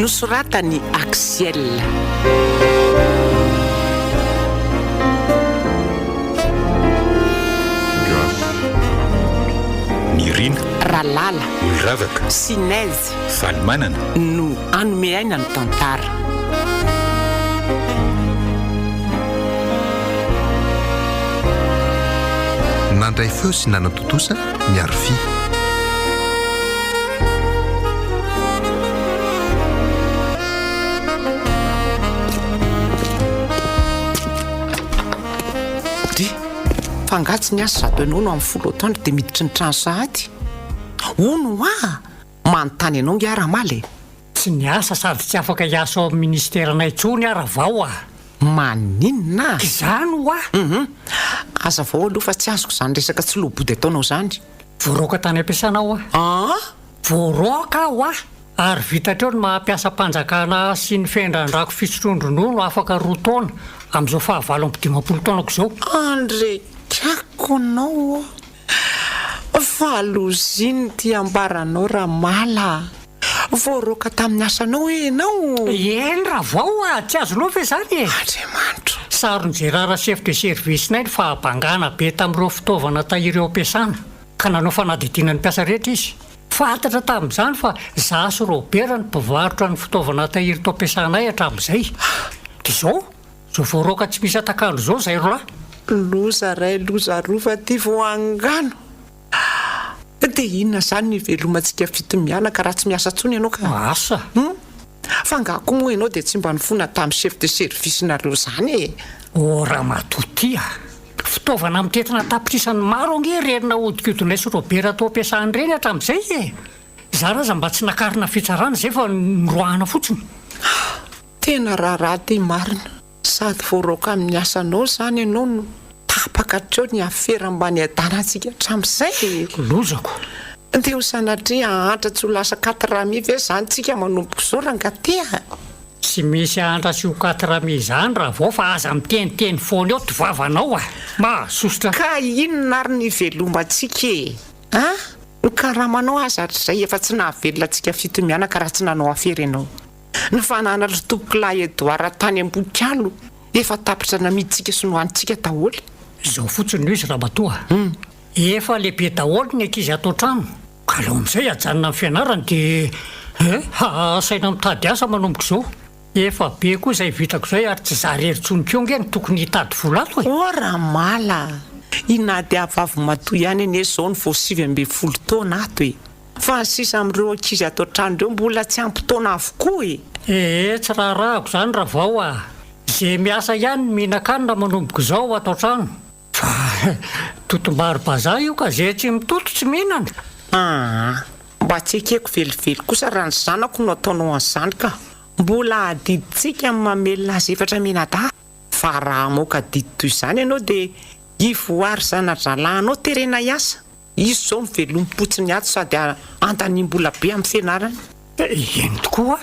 nosoratany Axiel. Nirina, Ralala, Miravaka, Sinaizy Valimanana no anome aina ny tantara. Nandray feo sy nanatotosa miaro fi. Fangatsy ny asa zato ianao no amin'ny folo atoandro dia miditry ny trano sahady. Ono manontany ianao ngiara-maly. Tsy ny asa sady tsy afaka hiasa ao amin'ny ministeranay intsony ara-vao Maninona? Izany Aza vao aloha fa tsy azoko izany resaka tsy lobody ataonao izany. Voaroaka tany ampiasanao Voaroaka ary vitatreo ny mampiasa mpanjakana sy ny fendran-drako fisotrondronono afaka 2 taona amin'izao 25 taonako izao. Andrekako anao faloziny ty ambaranao ramala. Voaroaka tamin'ny asanao enao. Eny raha vao tsy azonao fe izany Andriamanitra. Saron'ny Gérard chef de service-nay ny fahabangana be tamin'ireo fitaovana tahiry eo ampiasana ka nanao fanadidina ny mpiasa rehetra izy. Fantatra tamin'izany fa za sy Robert ny mpivarotra ny fitaovana tahiry tao ampiasanay hatramin'izay. Dia zao voaroaka tsy misy atakalo izao zay roa. Loza ray loza rova ty voangano. Dia inona izany ny velomantsika fito-mianaka raha tsy miasa tsony ianao ka? Asa Fangako moa ianao dia tsy mba nifona tamin'ny chef de service nareo izany raha matotia fitaovana mitetina tapitrisany maro angererina hodikodinay sy Robert tao ampiasany reny hatramin'izay za raza mba tsy nakarina fitsarana zay fa niroahana fotsiny. Tena raha ty marina. Sady voaroaka amin'ny asanao izany ianao no tapaka hatreo ny afera mba ny adanantsika hatramin'izay. Lozako. Dia ho sanatria ahatra tsy ho lasa 4 000 ve izany tsika manomboka izao rangatea. Tsy misy ahatra sy ho 4 000 izany raha vao fa aza miteniteny foana eo ty vavanao mahasosotra. Ka inona ary ny velomantsika Karamanao aza hatr'izay efa tsy nahavelona antsika fito mianaka raha tsy nanao afera ianao. Ny fanana ry tompokilahy Edouard tany Ambokalo efa tapitra namiditsika sy nohanitsika daholo. Izao fotsiny io izy Ramatoa. Efa lehibe daholo ny ankizy ato trano ka aleo amin'izay ajanona amin'ny fianarana dia asaina mitady asa manomboka izao. Efa be koa izay vitako izay ary tsy zarery-tsoniko ny tokony hitady vola ato ramala. Inady avavy matoa ihany ene izao ny vao 20 taona ato fa ny sisa amin'ireo ankizy ato trano ireo mbola tsy ampy taona avokoa tsy raharahako izany raha vao zay miasa ihany mihinan-kanina manomboka izao atao trano fa totom-bary-bazaha io ka zay tsy mitoto tsy mihinana. Mba tsy ekeko velively kosa raha ny zanako no ataonao an'izany ka mbola adiditsika amin'ny mamelona azy efatra menada. Fa raha moka didy toy izany ianao dia ivoary zanadralahanao terena hiasa. Izy izao mivelom-potsiny ato sady antaniam-bola be amin'ny fianarana. Eny tokoa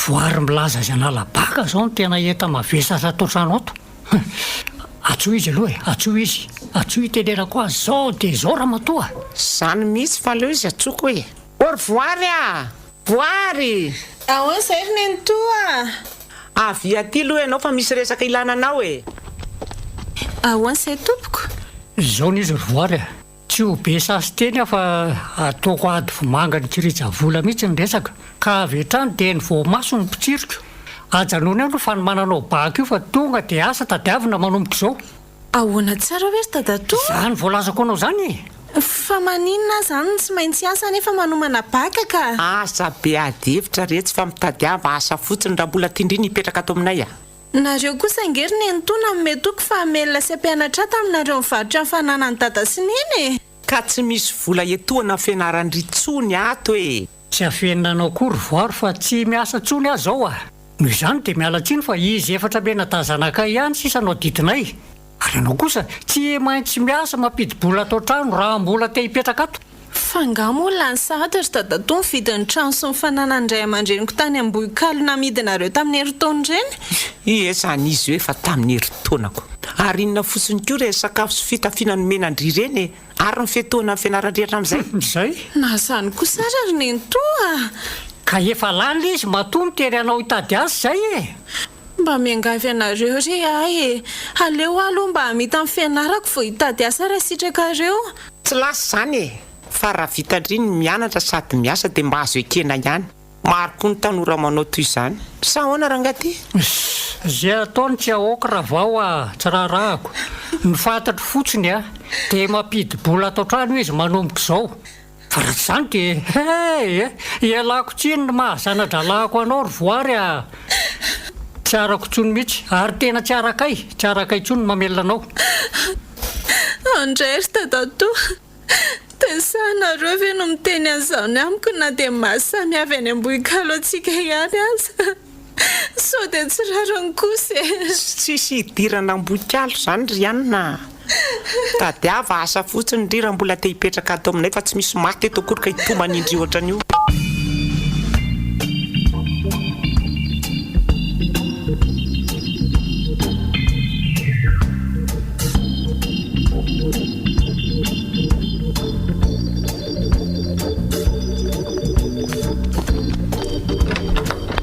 voary milaza azy analabaka izao no tena enta mavesatra atao trano ato. Atsoa izy aloha atsoa izy. Atsoa itenenako azy izao dia izao Ramatoa. Izany mihitsy fa aleo izy atsoko Or voary voary. Ahoana izay ry Nenitoa? Avy aty aloha ianao fa misy resaka ilananao Ahoana izay tompoko? Izao n'izy ry voary tsy ho be sasy teny fa ataoko ady vomanga ny kirija vola mihitsy ny resaka ka avy hatrany dia ny voamaso ny mpitsiriko. Ajanony aloha fa ny mananao baka io fa tonga dia asa tadiavina manomboka izao. Ahoana tsara hoe ry Dadatoa? Izany voalazako anao izany Fa maninona izany tsy maintsy asa nefa manomana baka ka? Asa be adevitra retsy fa mitadiava asa fotsiny raha mbola tindriny hipetraka ato aminay Nareo kosa angery Nenitoa nanome toko fa amelona sy ampianatra taminareo mivarotra ny fananany dada sy neny Ka tsy misy vola etoana fianarany ritsony ato Tsy afenina koa ry voary fa tsy miasa tsony azy zao Noho izany dia miala tsiny fa izy efatra mena tazanakay ihany sisa no didinay. Ary ianao kosa tsy maintsy miasa mampidi-bola atao trano raha mbola te hipetraka ato. Fa ngamo lany sahatra ry Dadatoa mividy ny trano sy ny fananany iray aman-dreniko tany Ambokalo namidinareo tamin'ny herintaona ireny? Izany izy hoe fa tamin'ny herintaonako. Ary inona fotsiny koa re sakafo sy fitafiana no menandry ireny ary ny fetoana amin'ny fianarana rehetra amin'izay. Izay? Na izany koa sara ry Nenitoa. ka efa lany izy matoa mitery anao hitady azy zay e. Mba miangavy anareo re ahy e. Aleo aloha mba hamita amin'ny fianarako vao hitady asa raha sitrakareo. Tsy lasa zany e, fa raha vitandriny mianatra sady miasa dia mba azo ekena ihany. Maro koa ny tanora manao toy izany. Sa ahoana rangaty? Zay ataony tsy ahoaka raha vao tsy raharahako. Ny fantatro fotsiny dia mampidi-bola ato trano izy manomboka izao. Fa raha tsy izany dia ialako tsiny ny mahazana-dralahako anao ry voary Tsarako tsony mihitsy ary tena tsy arakay tsony mamelona anao. Andray ry tadatoa. Tesanareo ve no miteny an'izao ny amiko na dia mahasamy avy any Ambohikalo antsika ihany aza. Sao dia tsy rariny kosa e. Tsisy hidirana Ambohikalo izany ry anina. Tadiava asa fotsiny ry raha mbola te hipetraka ato aminay fa tsy misy maty eto akory ka hitomany indry ohatran'io.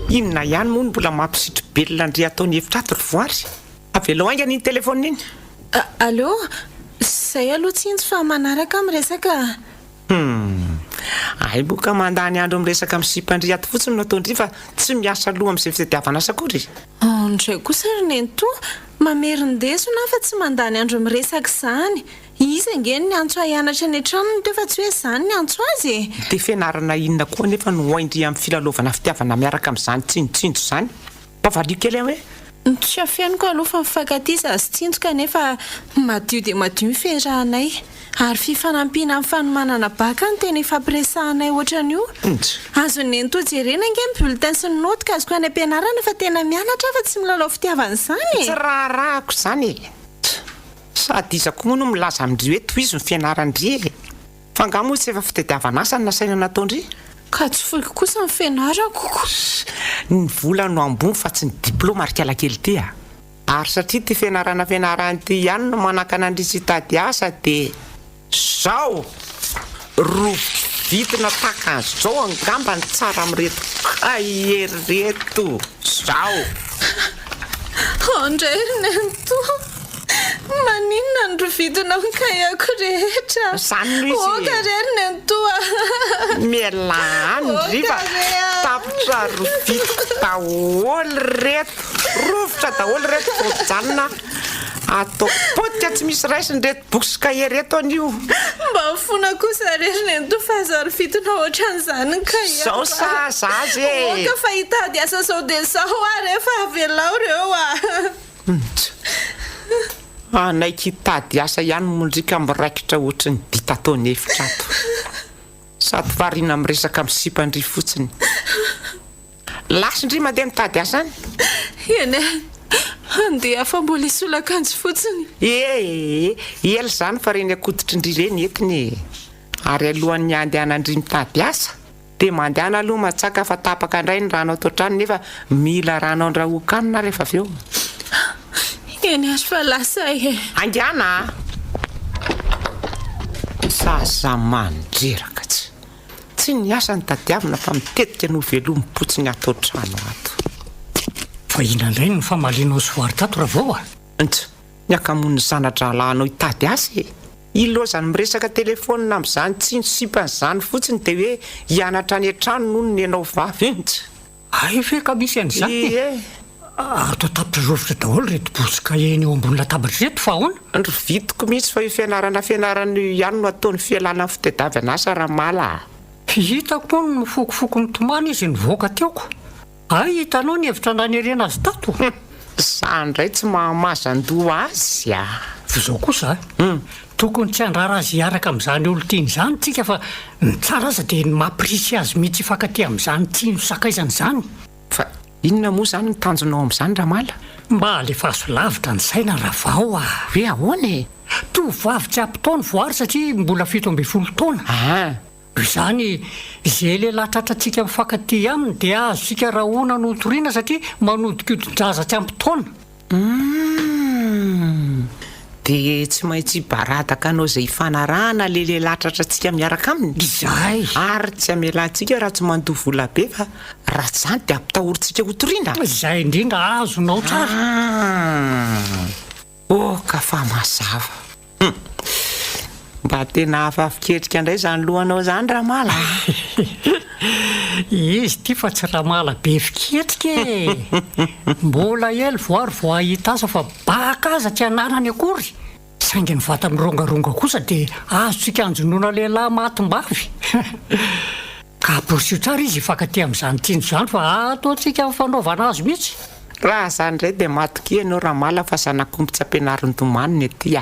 Inona ihany moa no mbola mampisitry belona ndry ataony hevitra ato ry voary. Avelao aingana iny telefônina iny. Allô? Izay aloha tsintsy fa manaraka miresaka. Ay boka mandany andro miresaka amin'ny sipandry ato fotsiny no ataondry fa tsy miasa aloha amin'izay fitadiavana asa akory. Ndray kosa ry nentoa, mamerindesona fa tsy mandany andro miresaka izany. Izy angeny ny antso hianatra ny tranony teo fa tsy hoe izany ny antso azy e. Dia fianarana inona koa nefa no oindry amin'ny filalaovana fitiavana miaraka amin'izany tsinjotsindro izany. Mpavalio kely hoe? Tsy afianiko aloha fa mifankatiza azy tsinjo kanefa madio dia madio miferahanay. Ary fifanampiana amin'ny fanomanana baka ny tena ifampiresahanay ohatran'io. Azony nentoa jerena angeny bulletin sy ny note ka azoko any am-pianarana fa tena mianatra fa tsy milalao fitiavana izany. Tsy raharahako izany. Sady iza koa no milaza amindry hoe toy izy ny fianarandry e. Fa angamo tsy efa fitadiavana asa no nasaina nataondry. Ka tsy foiko kosa ny fianarako. Ny vola no ambony fa tsy ny diplôma ary kalakely ty a. Ary satria ty fianarana ty ihany no manakana andrisy hitady asa dia zao ro vitina tahaka an'izao angamba ny tsara amin'ireto kahereto zao. Andray ry nentoa, maninona ny rovidina ny kaheko rehetra. Zany no izy. Oka ry nentoa. Mialany riva tapitra rovitiko daholo reto. Rovitra daholo reto vojanona. Atao potika tsy misy raisiny reto boky sy kahe reto an'io. Mba fona kosa ry nentoa fa aza rovidina ohatran'izany ny kaheko. Zao sazazy e. Oka fa hitady asa sao dia sao rehefa avelao reo Anaiky hitady asa ihany mondrika miraikitra ohatry ny dita ataony hevitra ato. Sady variana miresaka amin'ny sipandry fotsiny. Lasindry mandeha mitady asa any? Eny andeha fa mbola isolakanjo fotsiny. Ela izany fa reny akoditry-ndry reny etiny. Ary alohan'ny andehanandry mitady asa dia mandehana aloha matsaka fa tapaka indray ny rano ato trano nefa mila rano andrahokanina rehefa avy eo. Eny azo fa lasa e. Angana zaza mandreraka tsy ny asa ny tadiavina fa mitetika no velompotsiny atao trano ato. Fa inandray ny famalinao sy voary tato raha vao ny akamon'ny zanadralanao hitady asa e. Ilozany miresaka telefônina amin'izany tsy ny sipan'izany fotsiny dia hoe hianatra any an-trano noho ny ianao vavy ay fe ka misy an'izany. Ato tapitra rovitra daholo reto bosika eny eo ambony latabatra reto fa ahoana? Rovitiko mihitsy fa io fianarana ihany no ataony fialana amin'ny fitadiavana asa raha mala. Hitako koa no mifokofoko mitomany izy nivoaka teoko. Ay hitanao ny hevitra nanirena azy tato. Zany indray tsy mahamazan-doha azy Fa zao kosa tokony tsy handrara azy hiaraka amin'izany olo tiany izany tsika fa ny tsara aza dia ny mampirisy azy mihitsy hifankaty amin'izany tiany sakaizany izany. Fa inona moa izany ny tanjonao amin'izany raha mala? Mba alefa azo lavitra ny saina raha vao Hoe ahoana e? Tovavy tsy ampitaony voary satria mbola 17 taona. Izany izay lehilahy tratrantsika mifankaty aminy dia azontsika rahona no toriana satria manodikodin-draza tsy ampitaona. dia tsy maintsy baradaka anao izay fanarahana lelatratratsika miaraka aminy izay ary tsy amelantsika raha tsy mandoa vola be fa raha tsy zany dia ampitahorintsika hotoriana izay indrindra azonao tsara ka fa mazava mba tena hafafiketrika indray zany lohanao zany raha mala izy ty fa tsy raha mala be fiketrika mbola ely voary vo ahita aza fa baka aza tsy anarany akory saingy ny vata mirongaronga kosa dia azotsika anjonoana lehilahy matim-bavy ka porosio tsara izy ifankaty amin'izany tsinjo zany fa ataontsika fanaovana azy mihitsy raha zany indray dia matoki ianao raha mala fa zanakombo tsy ampianarin-tomaniny aty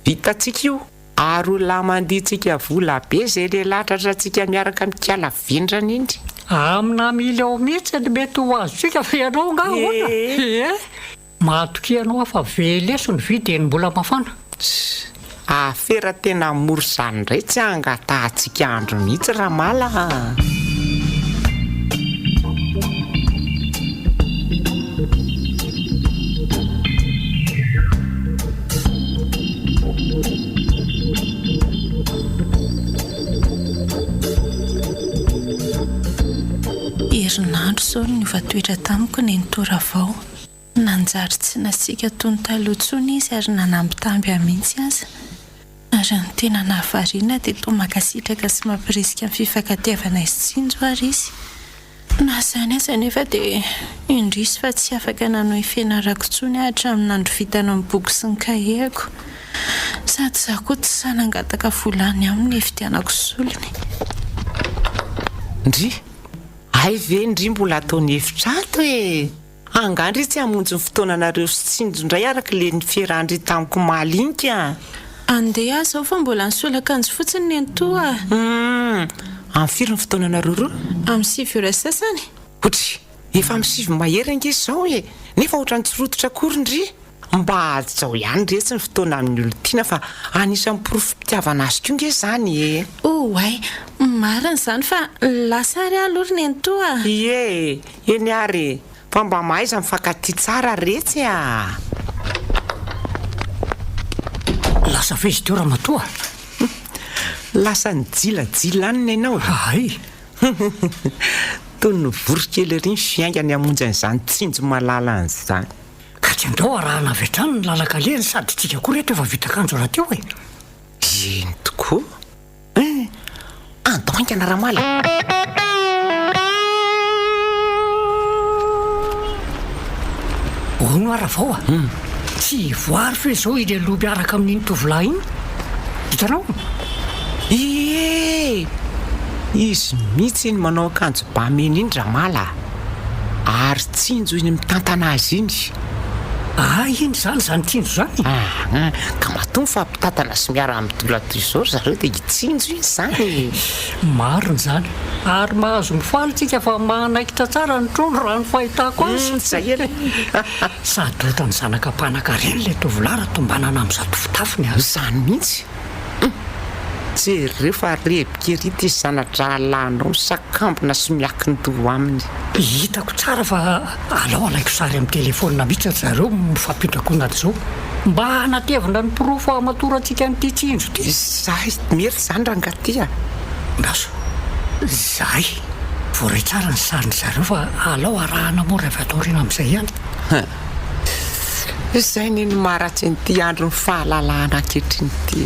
vitantsika io ary olona manditsika vola be izay lelatratratsika miaraka mikala vindrana indry amina mily ao mihitsy ny mety ho azotsika fa ianao nga hoana matoki ianao fa veleso ny vidy eny mbola mafana afera tena moro zany indray tsy angatahantsika andro mihitsy raha mala herinandro zao ny ovatoetra tamiko ny nitora vao nanjary tsy nasika tony talohantsony izy ary nanambitamby amihitsy aza ary ny tena nahavariana dia toa makasitraka sy mampirisika amin'ny fifankatiavana izy tsinjo ary izy na zany aza nefa dia indrisy fa tsy afaka nanao ifenarako tsony hatramin'ny andro vitana amin'ny boky sy ny kaheko sady za koa tsy sanangataka volany aminy efidianako solony ndry ay ve ndry mbola ataony efitrato angandry tsy hamonjy ny fotoananareo sy tsinjo indray araka le ny fiarandry tamiko malinika andeha azy ao fa mbola nisolakanjo fotsiny ny antoa amin'ny firy ny fotoananareo roa amin'ny 7 ora sasany otry efa amin'ny 7 mahery ange izao nefa ohatrany tsy rototra akory ndry mba azao ihany retsy ny fotoana amin'ny olotiana fa anisan'ny porofitiavana azy ko nge zany ay marina zany fa lasa ary alory ny antoa eny ary fa mba mahaiza mifankaty tsara retsy lasa fa izy teo raha matoa lasa ny jilajila aniny ianao ay toy ny vorokely ry ny fiaingany hamonjy an'izany tsinjo malala an'izany ka tsy andao arahana avy hatrany ny lalakaleny sady tsika koa rehetra efa vitakanjo raha teo eny tokoa andoaingana raha mala ono ara vao tsy voary fe zao ile loby araka amin'iny tovolahy iny hitanao izy mihitsy iny manao akanjo bameny iny raha mala ary tsinjo iny mitantana azy iny iny zany tsinjo zany ka matonga fa mpitantana sy miara midola toy izao zareo dia hitsinjo iny zany marina zany ary mahazo mifalitsika fa manaikitra tsara ny trono raha ny fahitako azy zay eny sady otrany zanaka-panaka reny le tovolara tombanana amin'zato fitafiny zany mihitsy tsy rehefa rebikery izy zanatra alahinao misakambona sy miaky ny doho aminy hitako tsara fa alao alaiko sary amin'ny telefona mihitsy zareo mifampidrakonany zao mba hanatevina ny pirofo amatorantsika n'ity tsinjo ty zay mery zany raha ngatia aso zay voaray tsara ny sariny zareo fa alao arahana moa rehefa ataorina amin'izay ihany izay niny maratsy nyity andro ny fahalalahana ankehitriny ity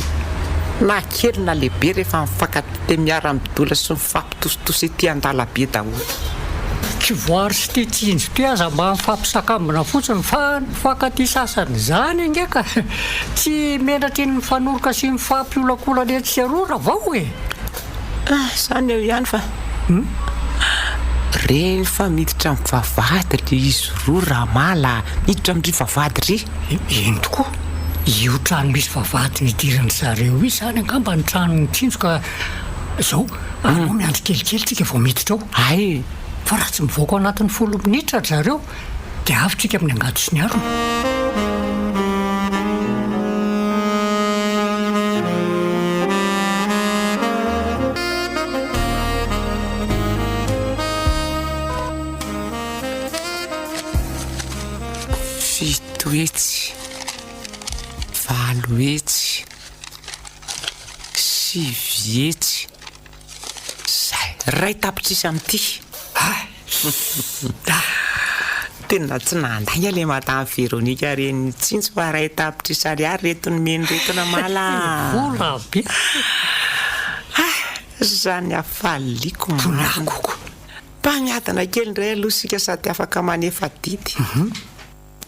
na kely na lehibe rehefa mifankaty miara-midola sy mifampitositosy ety an-dalabe daholo tsy voary sy ty tsinjo ty aza mba mifampisakambina fotsiny fa mifankaty sasany zany angeka tsy menatry ny mifanoroka sy mifampiolakolana etsy sy arora avao zany eo ihany fa reny fa miditra amin'ny vavady le izy roa raha mala miditra amin'ry vavady ry eny tokoa io trano misy vavady nidirany zareo izy zany angamba ny tranony tsinjo ka zao anao miandro kelikely tsika vao miditra ao fa raha tsy mivoaka ao anatin'ny 10 minitra zareo dia avy-tsika amin'ny angato sy ny arona fito hetsy valo etsy zay ray tapitrisa amin'ity tena tsy nandainga le madame Véronika reny tsintsy fa ray tapitrisa ariary retony meny-retona mala be zany afaliako makoko mpamiadana kely ndray aloha sika sady afaka manefa didy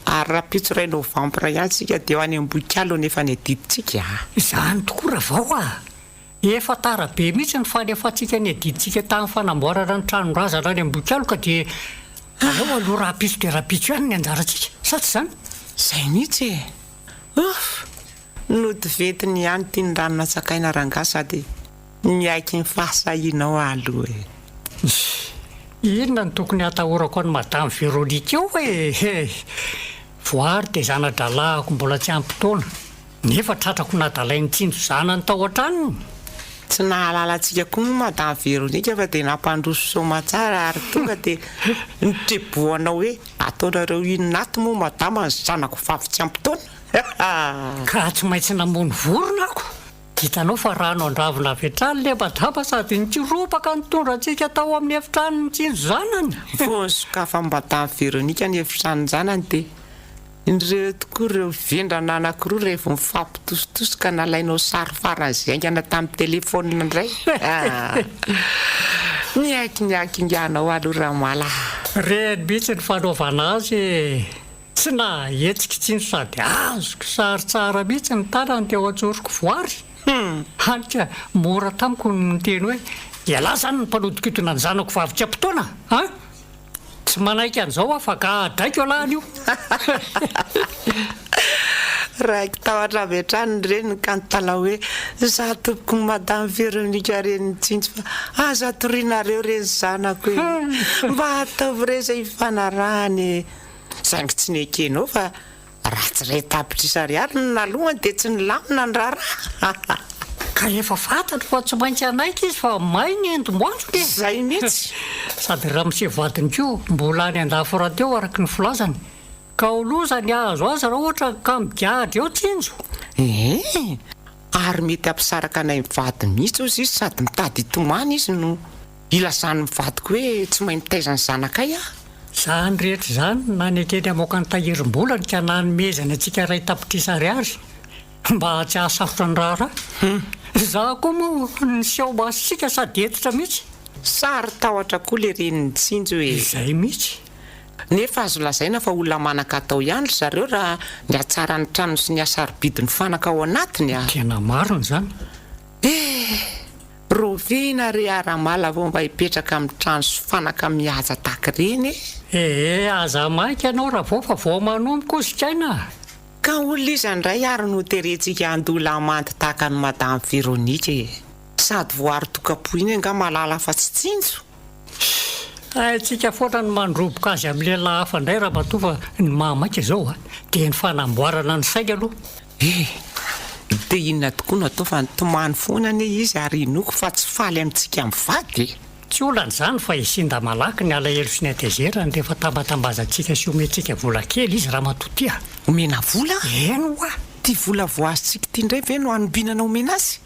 ary raha pitsoray novambra ihany sika dia ho any Ambokalo nefa ny adiditsika izany tokoa raha vao efa tara be mihitsy ny fanefantsika ny adiditsika tamin'ny fanamboarana ny tranon-drazana any Ambokalo ka dia aleo aloha raha pitso dia raha pitso ihany ny anjarantsika sa tsy zany zay mihitsy nodiventiny ihany tia ny ranona tsakaina ranga sady miaiky ny fahasahinao aloha inona ny tokony hatahorako any madame Véronika eo voary dia zana-dalahako mbola tsy ampitoana nefa tratrako nadalainy tsinjo zanany tao an-tranony tsy nahalalantsika koa madame Véronika fa dia nampandroso somatsara ary tonga dia nitrebohanao hoe ataonareo inaty moa madama ny zanako vavy tsy ampitoana ka tsy maintsy namono vorona ako hitanao fa rano andravina avy hatrany le madama sady nitsiropaka nitondra antsika tao amin'ny efitrano ny tsinjo zanany fonsokafa madame Véronika ny efitrano zanany dia ireo tokoa ireo vendrana anankiroa rehefa mifampitositosoka nalainao sary faran'zaingana tamin'ny telefônina indray miaikinyankinganao aloha raha mala reny mihitsy ny fanaovana azy tsy nahetsika tsinjo sady azoko sary tsara mihitsy ny tanany teo antsoroko voary hanika mora tamiko ny teny hoe iala zany ny mpanodikitona ny zanako vavy tsy ampitoana tsy manaiky an'izao afaka adraiky alahany io raiky tahotra avy hatrany reny ka nytala hoe za tompoko ny madame Véronika reny tsinjo fa aza torianareo reny zanako hoe mba ataovy re zay hifanarahany zangy tsy nekenao fa raha tsy ray tapitrisa ariary ny nalohany dia tsy nilamina ny raharaha ka efa fantatro fa tsy maintsy anaiky izy fa may ny endomboanjo ke zay mihitsy sady raha mise vadiny ko mbola any andafo raha teo araky ny filazany ka olozany azo azy raha ohatra ka migadra eo tsinjo ary mety ampisaraka anay mivady mihitsy ozy izy sady mitady hitomany izy no ilazany mivadiko hoe tsy mahay mitaiza ny zanakay zany rehetra zany na ny akeny amoaka ny tahirim-bolany ka na nomezana antsika ray tapitrisa ariary mba tsy ahasarotra ny raharaha za koa moa ny seho masika sady etitra mihitsy sary tahotra koa le reniny tsinjo hoe izay mihitsy nefa azo lazaina fa olona manaka atao ihany ry zareo raha ny atsara ny trano sy ny asarobidiny fanaka ao anatiny tena marina zany rovina re aramala vao mba hipetraka amin'ny trano sy fanaka mihaja taky reny aza mainky ianao raha vao fa vao manomboka ozikaina ka olona izandray ary no terentsika andola amanty tahaka ny madame Véronika sady voary tokapo iny nga malala fa tsy tsinjo tsika foana ny mandroboka azy amin'ny lehilahy hafa indray raha matoa fa ny mahamaika zao dia ny fanamboarana ny saika aloha dia inona tokoa natao fa nitomany foanany izy ary inoko fa tsy faly amintsika mivady tsy olan'izany fa isinda malaky ny alahelo sy ny atezerany rehefa tambatambazantsika sy omentsika vola kely izy raha matotia omena vola eno tia vola voazontsika tia indray ve no anombinana omena azy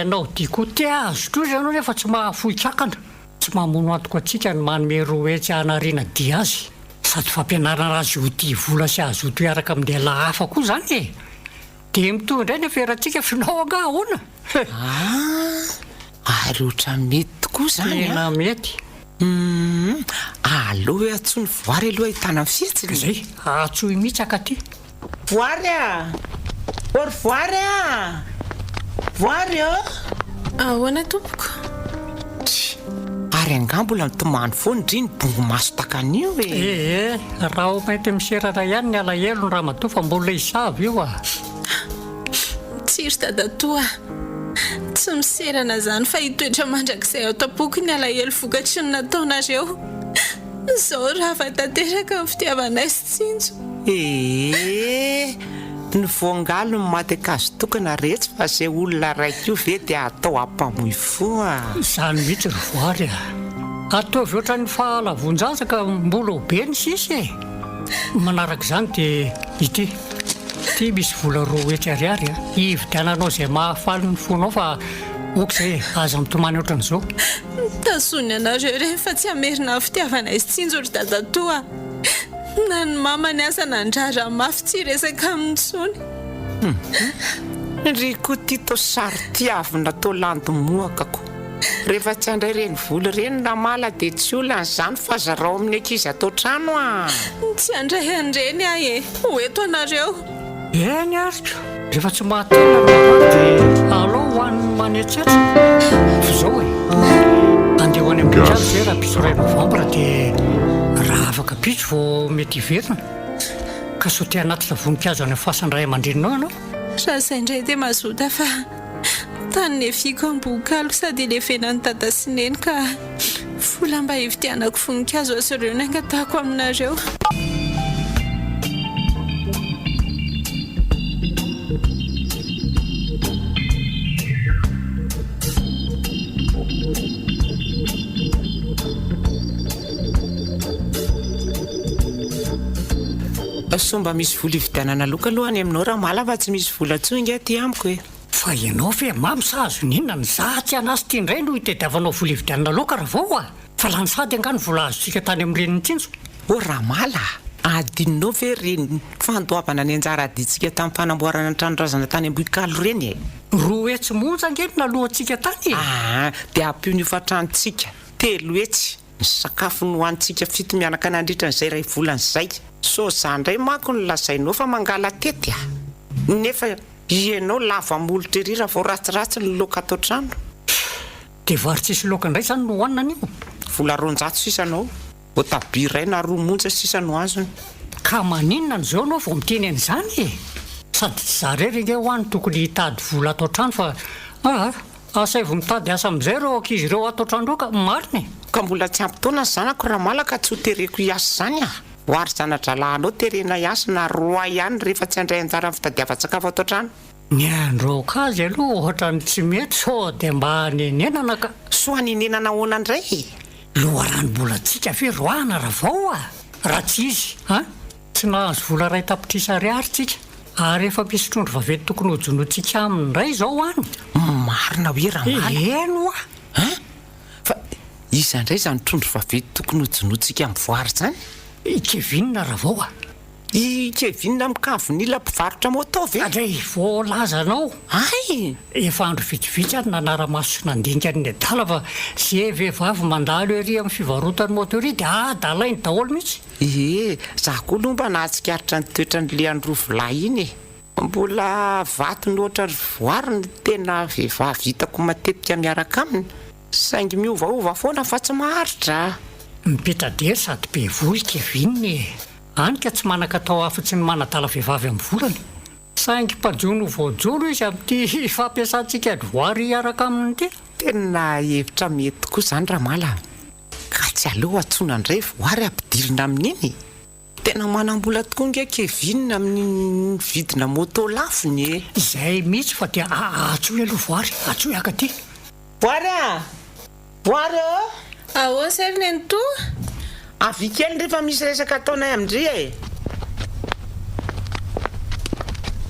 anao diako tia azo toy izy ianao nefa tsy mahafohitsakana tsy mamono antoko atsika ny manome roa etsy hanariana dia azy sady fampianarana azy ho tia vola sy azo ho toeraka amin'ny lehilahy hafa koa zany dia mitovy indray nefa erantsika finao anga ahoana ary oatra mety tokoa zany tena mety aloha hoe atsony voary aloha hitana mifihitsy zay atsohy mihitsy akaty voary ory voary voary ahoana tompoko ary angambola mitomany foany ndry ny bongo maso takan'io raha o mety miserana ihany ny alahelo ny raha matoa fa mbola isavy io tsiry tadatoa tsy miserana zany fa hitoetra mandrakizay ao tapoky ny alahelo vokatry ny nataonareo zao raha fa tanteraka ny fitiavanay sy tsinjo ny voangalo ny maty akazo tokana rehetra fa zay olona raiky io ve dia atao ampamoy foa zany mihitsy ry voary ataovy ohatra ny fahalavonjazaka mbola ho be ny sisy manaraka izany dia ity misy vola roa etsy ariary hividiananao izay mahafaly ny fonao fa oka izay aza mitomany ohatran'izao. Tasony anareo rehefa tsy hamerina ny fitiavana izy tsinjo ry dadatoa. Na ny mama ny asa nandrara mafy tsy resaka amin'ntsony. Ry koa tito sary tiavina tao landomoakako. Rehefa tsy andray reny voly reny Ramala dia tsy olana izany fa zarao amin'ny ankizy atao trano Tsy andray andreny ahy hoeto anareo. Eny arika rehefa tsy mahatena dia alao hoan'ny manetsetra fa zao andeha ho any amin'ny kiazo zay raha piso iray novambra dia raha afaka piso vao mety hiverina ka so tia anatitra voninkazo any amin'ny fasandray aman-dreninao ianao. Raha izay indray dia mazota fa tany nefiko ambokalo sady ilefenan'ny dada sy neny ka vola mba hivitianako voninkazo aso ireo ny angatahako aminareo. Somba misy vola hividianana loka alohany aminao Ramala fa tsy misy vola tsonga aty amiko Fa ianao fe mamy sahazo ninona ny zatsy anazy tia indray no hitadiavanao vola hividianana loka raha vao fa lany sady angano vola azontsika tany amin'ny reniny tsinjo. O Ramala, adinonao ve reny fandoavana ny anjara adintsika tamin'ny fanamboarana ny tranorazana tany Ambohikalo reny Roa hetsy monja angeny nalohantsika tany dia ampio ny fatrantsika 3 hetsy ny sakafo nohantsika 7 mianaka nandritra n'izay ray volana izay. So zandray manko ny lazainao fa mangala tety nefa ianao lava molotra ery raha vao ratsiratsy ny loka atao trano. Dia vary tsisy loka indray izany no hohanina an'io. Vola 200 sisanao o tabi iray na 2 monja sisa no azony. Ka maninona n'izao anao vao miteny an'izany sady tsy zareny nge hoany tokony hitady vola atao trano fa asay vao mitady asa amin'izay ireo ankizy ireo atao trano reo ka mariny. Ka mbola tsy ampitaona ny zanako Ramala ka tsy ho tereko hiasa zany Hoary zanadralahinao terena hiasa na 2 ihany rehefa tsy andray anjara amin'ny fitadiavan-tsakafo atao trano. Ny andro kazy aloha ohatra ny tsy mety sao dia mba nenenana ka. So hanenenana ahoana indray? Loharano mbola tsika fe roana raha vao raha tsy izy tsy nahazo vola ray tapitrisa ariary tsika ary efa mpisotrodro vaventy tokony hojonotsika aminy indray izao any. Marina hoe Ramala eno fa iza indray izany trondro vaventy tokony hojonotsika amin'ny voary izany? Kevinina raha vao I Kevinina mikavonila mpivarotra moto ve? Andray vao lazanao efa andro vitsivitsy ary nanara-maso sy nandinika ny adala fa zay vehivavy mandalo ery amin'ny fivarotany moto ery dia adalainy daholo mihitsy. Zaho koa aloha mba nahatsikaritra ny toetra ny lean'ny rovolahy iny mbola vato ny ohatra ry voary ny tena vehivavy hitako matetika miaraka aminy saingy miovaova foana fa tsy maharitra. Mipetadery sady be voy Kevininy anika tsy manan-katao afa-tsy ny manadala vehivavy amin'ny volany saingy mpanjono voajono izy amin'ity fampiasantsika voary hiaraka aminy ity. Tena hevitra mety koa izany Ramala ka tsy aloha atsona indray voary ampidirina amin'iny. Tena manam-bola tokoa nge Kevinina amin'ny vidina moto lafony Izay mihitsy fa dia atsoy aloha voary atsoy akaty. Voary Ahoana sary neny to? Avy kely rehefa misy resaka ataonay amindry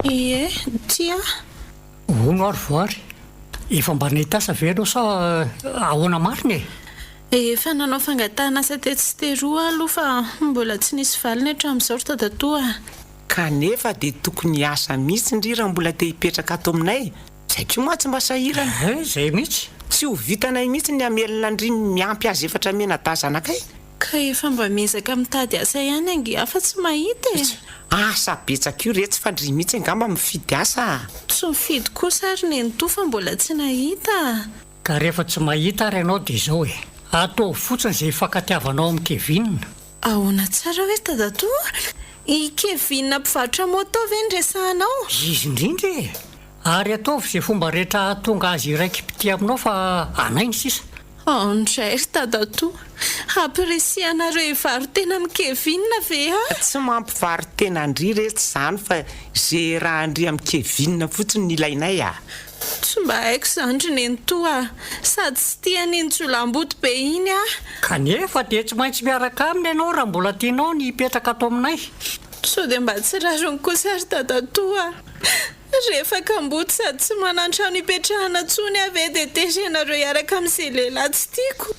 Ie, tia Hono ary voary efa mba nahitasa ve anao sa ahoana mariny efa nanao fangatahana asa tetsy sy teroa aloha fa mbola tsy nisy valiny hatramin'izao ry dadatoa. kanefa dia tokony hiasa mihitsy ndry raha mbola te hipetraka ato aminay zay koa moa tsy mba sahirana. Zay mihitsy tsy ho vitanay mihitsy ny amelona ndry miampy azy efatra mena-da zanakay. Ka efa mba mezaka mitady asa ihany angy afa tsy mahita asa betsaka io retsy fa ndry mihitsy angamba mifidy asa. Tsy mifidy kosa ary neny to fa mbola tsy nahita. ka rehefa tsy mahita ary ianao dia izao atao fotsiny izay fankatiavanao amin'ny Kevinina. Ahoana tsara hoe dadatoa i Kevinina mpivarotra moto ve ndresahanao? Izy indrindra ary ataovy izay fomba rehetra tonga azy iraiky piti aminao fa anainy sisa. Ndray ry dadatoa ampirisianareo ivaro tena amin'ny Kevinina ve tsy mampivary tena ndry retsy izany fa zay raha ndry amin'ny Kevinina fotsiny ny ilainay tsy mba haiko izany ry neny toa sady tsy tia ninjolam-boto be iny kanefa dia tsy maintsy miaraka aminy ianao raha mbola tianao ny hipetraka ato aminay. so dia mba tsy rarony kosa ry dadatoa rehefa kamboty sady tsy manantrano ipetrahana tsony ave dia tezenareo iaraka amin'izay lehilahy tsy tiako.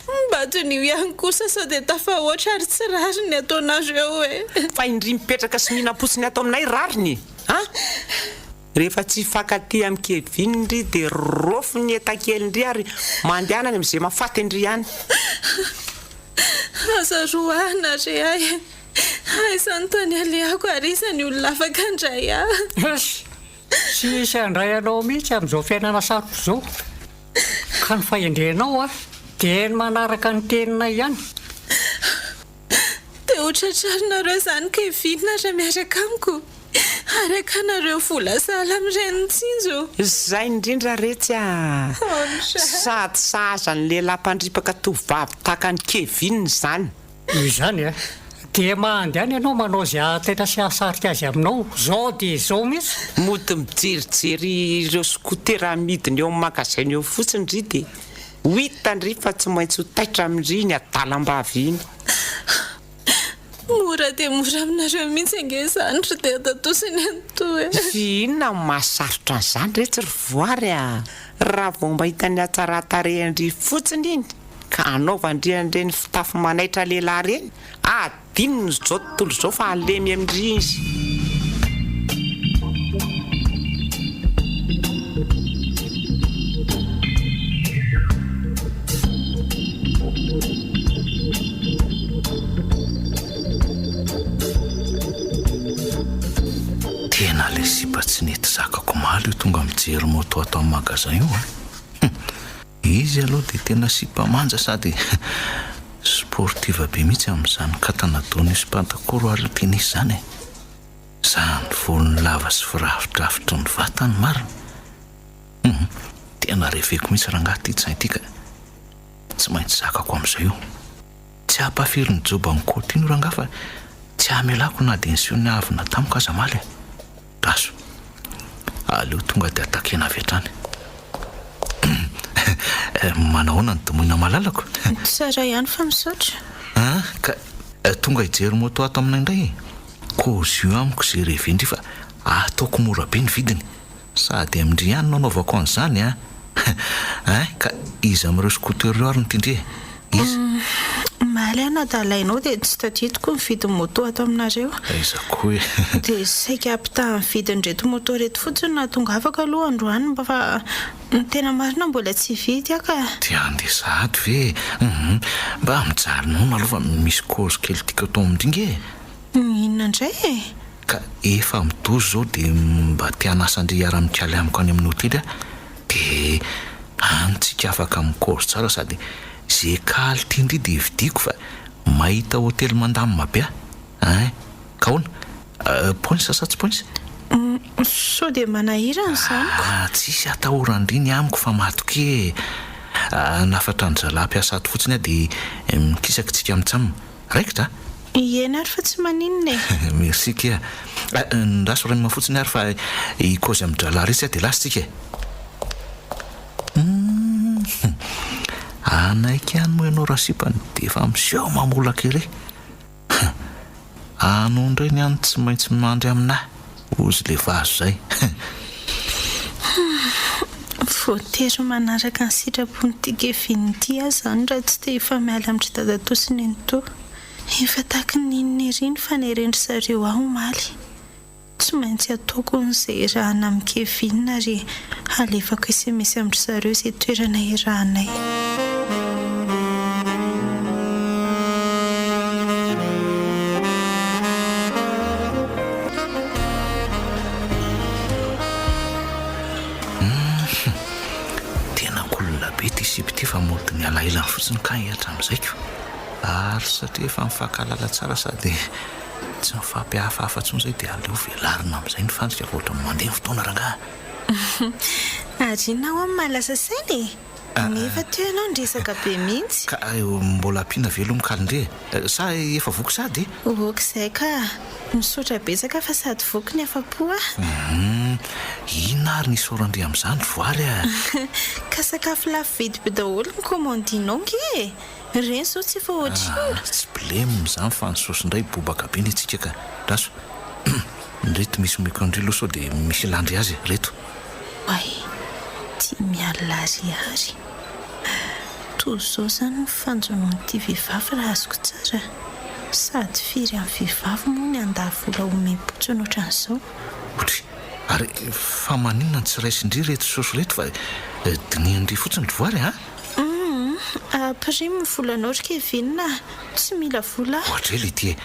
Mba ton'io ihany kosa sao dia tafahoatra ary tsy rary ny ataonareo e. Fa indry mipetraka sy mihinam-potsiny atao aminay rariny a rehefa tsy fankaty amin'ny Kevin indry dia rofo ny etakely indry ary mandehanany amin'izay mafaty indry ihany. Azaroana re ay aisany tany aleako ary isany olona afaka andray Sy isy andray anao mihitsy amin'izao fiainana sarotra izao. Ka ny fahendrenao dia ny manaraka ny teninay ihany. Dia hotratrarinareo izany Kevin raha miaraka amiko. Araka nareo vola sala amin'ireny tsinjo. Izay indrindra retsy sady sahaza ny lehilahy mpandripaka tovavy tahaka ny Kevin izany. Izany dia mandehany ianao manao izay tena sy ahasarika azy aminao. Zao dia zao mihitsy. Mody mijerijery ireo skotera amidiny eo amin'ny magazaina eo fotsiny ry dia hitandry fa tsy maintsy ho taitra amin'ry ny adalam-bavy iny. Mora dia mora aminareo mihitsy ange izany ry dia tatosiny antoe. Fy inona mahasarotra an'izany rehetra ry voary raha vao mba hitany hatsaran-tarehindry fotsiny iny ka anaovandry an'ireny fitafy manaitra lehilahy reny adinony izao tontolo izao fa alemy amin'ry izy. Tena le sipa tsy nety zakako maly io tonga mijery moto atao amin'ny magazin io izy aloha dia tena sipa manja sady sportiva be mihitsy amin'izany katanadony sy pantakoro ary tenisy izany izany volony lava sy firafidrafitry ny vatany marina. Tena reveko mihitsy raha ngaty tsy itika tsy maintsy zakako amin'izay io tsy hampafiry ny joba ny kôty ino raha nga fa tsy hamelako na dia nisiony avina tamiko aza maly raso aleo tonga dia atakena avy hatrany. Manahoana ny domoina malalako Tsara ihany fa misaotra. Ka tonga hijery moto ato aminay indray kozy io amiko izay revendry fa ataoko mora be ny vidiny sady amindry ihany nanaovako an'izany ka izy amin'ireo skotereo ary ny tindre izy maly ana da alainao dia tsy tadidiko ny vidiny moto ato aminareo. Aizako hoe dia saika ampitaha ny vidiny reto moto reto fotsiny na tonga afaka aloha androany mba fa ny tena marina mbola tsy vidy aka. dia andeha sahady ve mba mijarinona aloha fa misy kozy kely tika atao amindringe. Inona indray ka efa midozo zao dia mba tianasandry ara-mikaly amiko any amin'ny hotely dia antsika afaka mikozy tsara sady zay kaly tiandry dia vidiko fa mahita hotely mandamina be ka hoana poinsa sa tsy poinsa so dia manahirana izany tsisy atahorandriny amiko fa matoke nafatra ny zalahy mpiasa ato fotsiny dia mikisaka tsika mitsamina raikitra iena ary fa tsy maninona merci ke ndraso ranima fotsiny ary fa ikozy amin'ny drala resy dia lasitsika anaiky any moa ianao raha sipany dia efa miseho mamola kely anao indray ny any tsy maintsy mandry aminahy ozy le vazo zay voatery manaraka ny sitrapony ty Kevin ty azy zany raha tsy te efa miala amin'ry dadatosiny anyto efa taky ninona eriny fa nerendry zareo aho maly tsy maintsy ataoko n'izay irahana amin'ny Kevin ary alefako SMS amin'ry zareo izay toerana irahanay. ty fa mody ny alailany fotsiny ka hiatra amin'izayko ary satria efa mifankalala tsara sady tsy mifampihafahafa tsony zay dia aleo velarina amin'izay ny fandrika voatra mandeha fotoana rangaha ary nao amin'ny malasa sainy nefa teo ianao ndresaka be mihitsy ka mbola ampiana velo mikalindre sa efa voky sady voky izay ka misotra betsaka fa sady voky ny afa-po ina ary nisorandre amin'izany voary ka sakafo lafo vidy be daholo ny komandinao nge reny zao tsy efa ohatrino tsy bleme izany fa ny sosy indray bobaka be ny atsika ka raso reto misy mikandrilo sao dia misy landry azy reto. ay tia mialariary toy zao izany mifanjonoanyity vehivavy raha azoko tsara sady firy amin'ny vehivavy moa ny andavola omem-potsiny ohatran'izao. Otry ary fa maninona ny tsy raisindry reto saosy reto fa diniandry fotsiny ry voary a? Primo volanao ry Kevinina tsy mila vola. Ohatra ely ity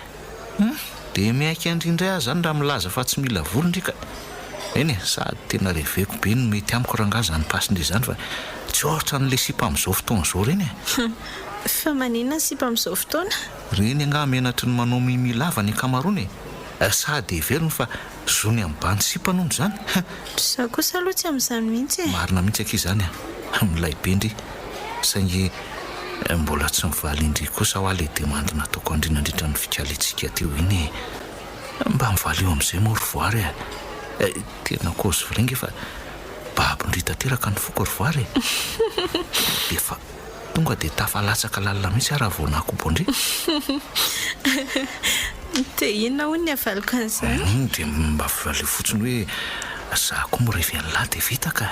dia miaiky andrindray azy zany raha milaza fa tsy mila vola ndrika. Eny sady tena reveko be no mety amiko rangahy zany pasindry zany fa tsy ohatra n'le sipa amin'izao fotoana izao reny Fa maninona sipa amin'izao fotoana? Reny angah menatry ny manao mimilava ny akamarony sady heveriny fa zony amin'ny bany sipa noho zany. Za kosa aloha tsy amin'izany mihitsy. Marina mihitsy aky zany milay be ndry saingy mbola tsy mivaly indry kosa ho ale demandy nataoko andrinandritra ny fikalitsika teo iny mba mivaly eo amin'izay moa ry voary tena kozy virengy fa babindry tanteraka ny foko ry voary dia fa tonga dia tafalatsaka lalina mihitsy raha voanako bondry. Dia inona hoy ny avaliko an'izany? Dia mba fivaly fotsiny hoe za koa morevy an'lahy dia vita ka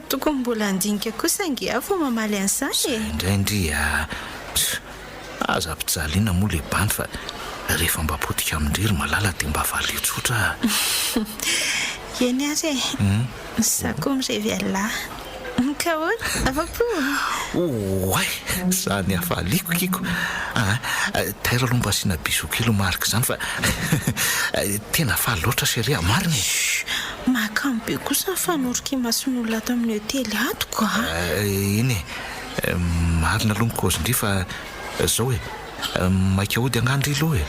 tokony mbola andinika kosa nge vao mamaly an'izany indraindry aza ampijaliana moa le bandy fa rehefa mba potika amindry ry malala dia mba valio tsotra. eny ary za koa mirevy an'lahy ka hoana afa-po oay zany afaliako kiko taira aloha mba asiana bisokilo marika izany fa tena faly loatra seria marina mahakamo kosa fanorika mason'olona ato amin'ny hotely atoko iny marina aloha mikozy fa zao maika ody angandry aloha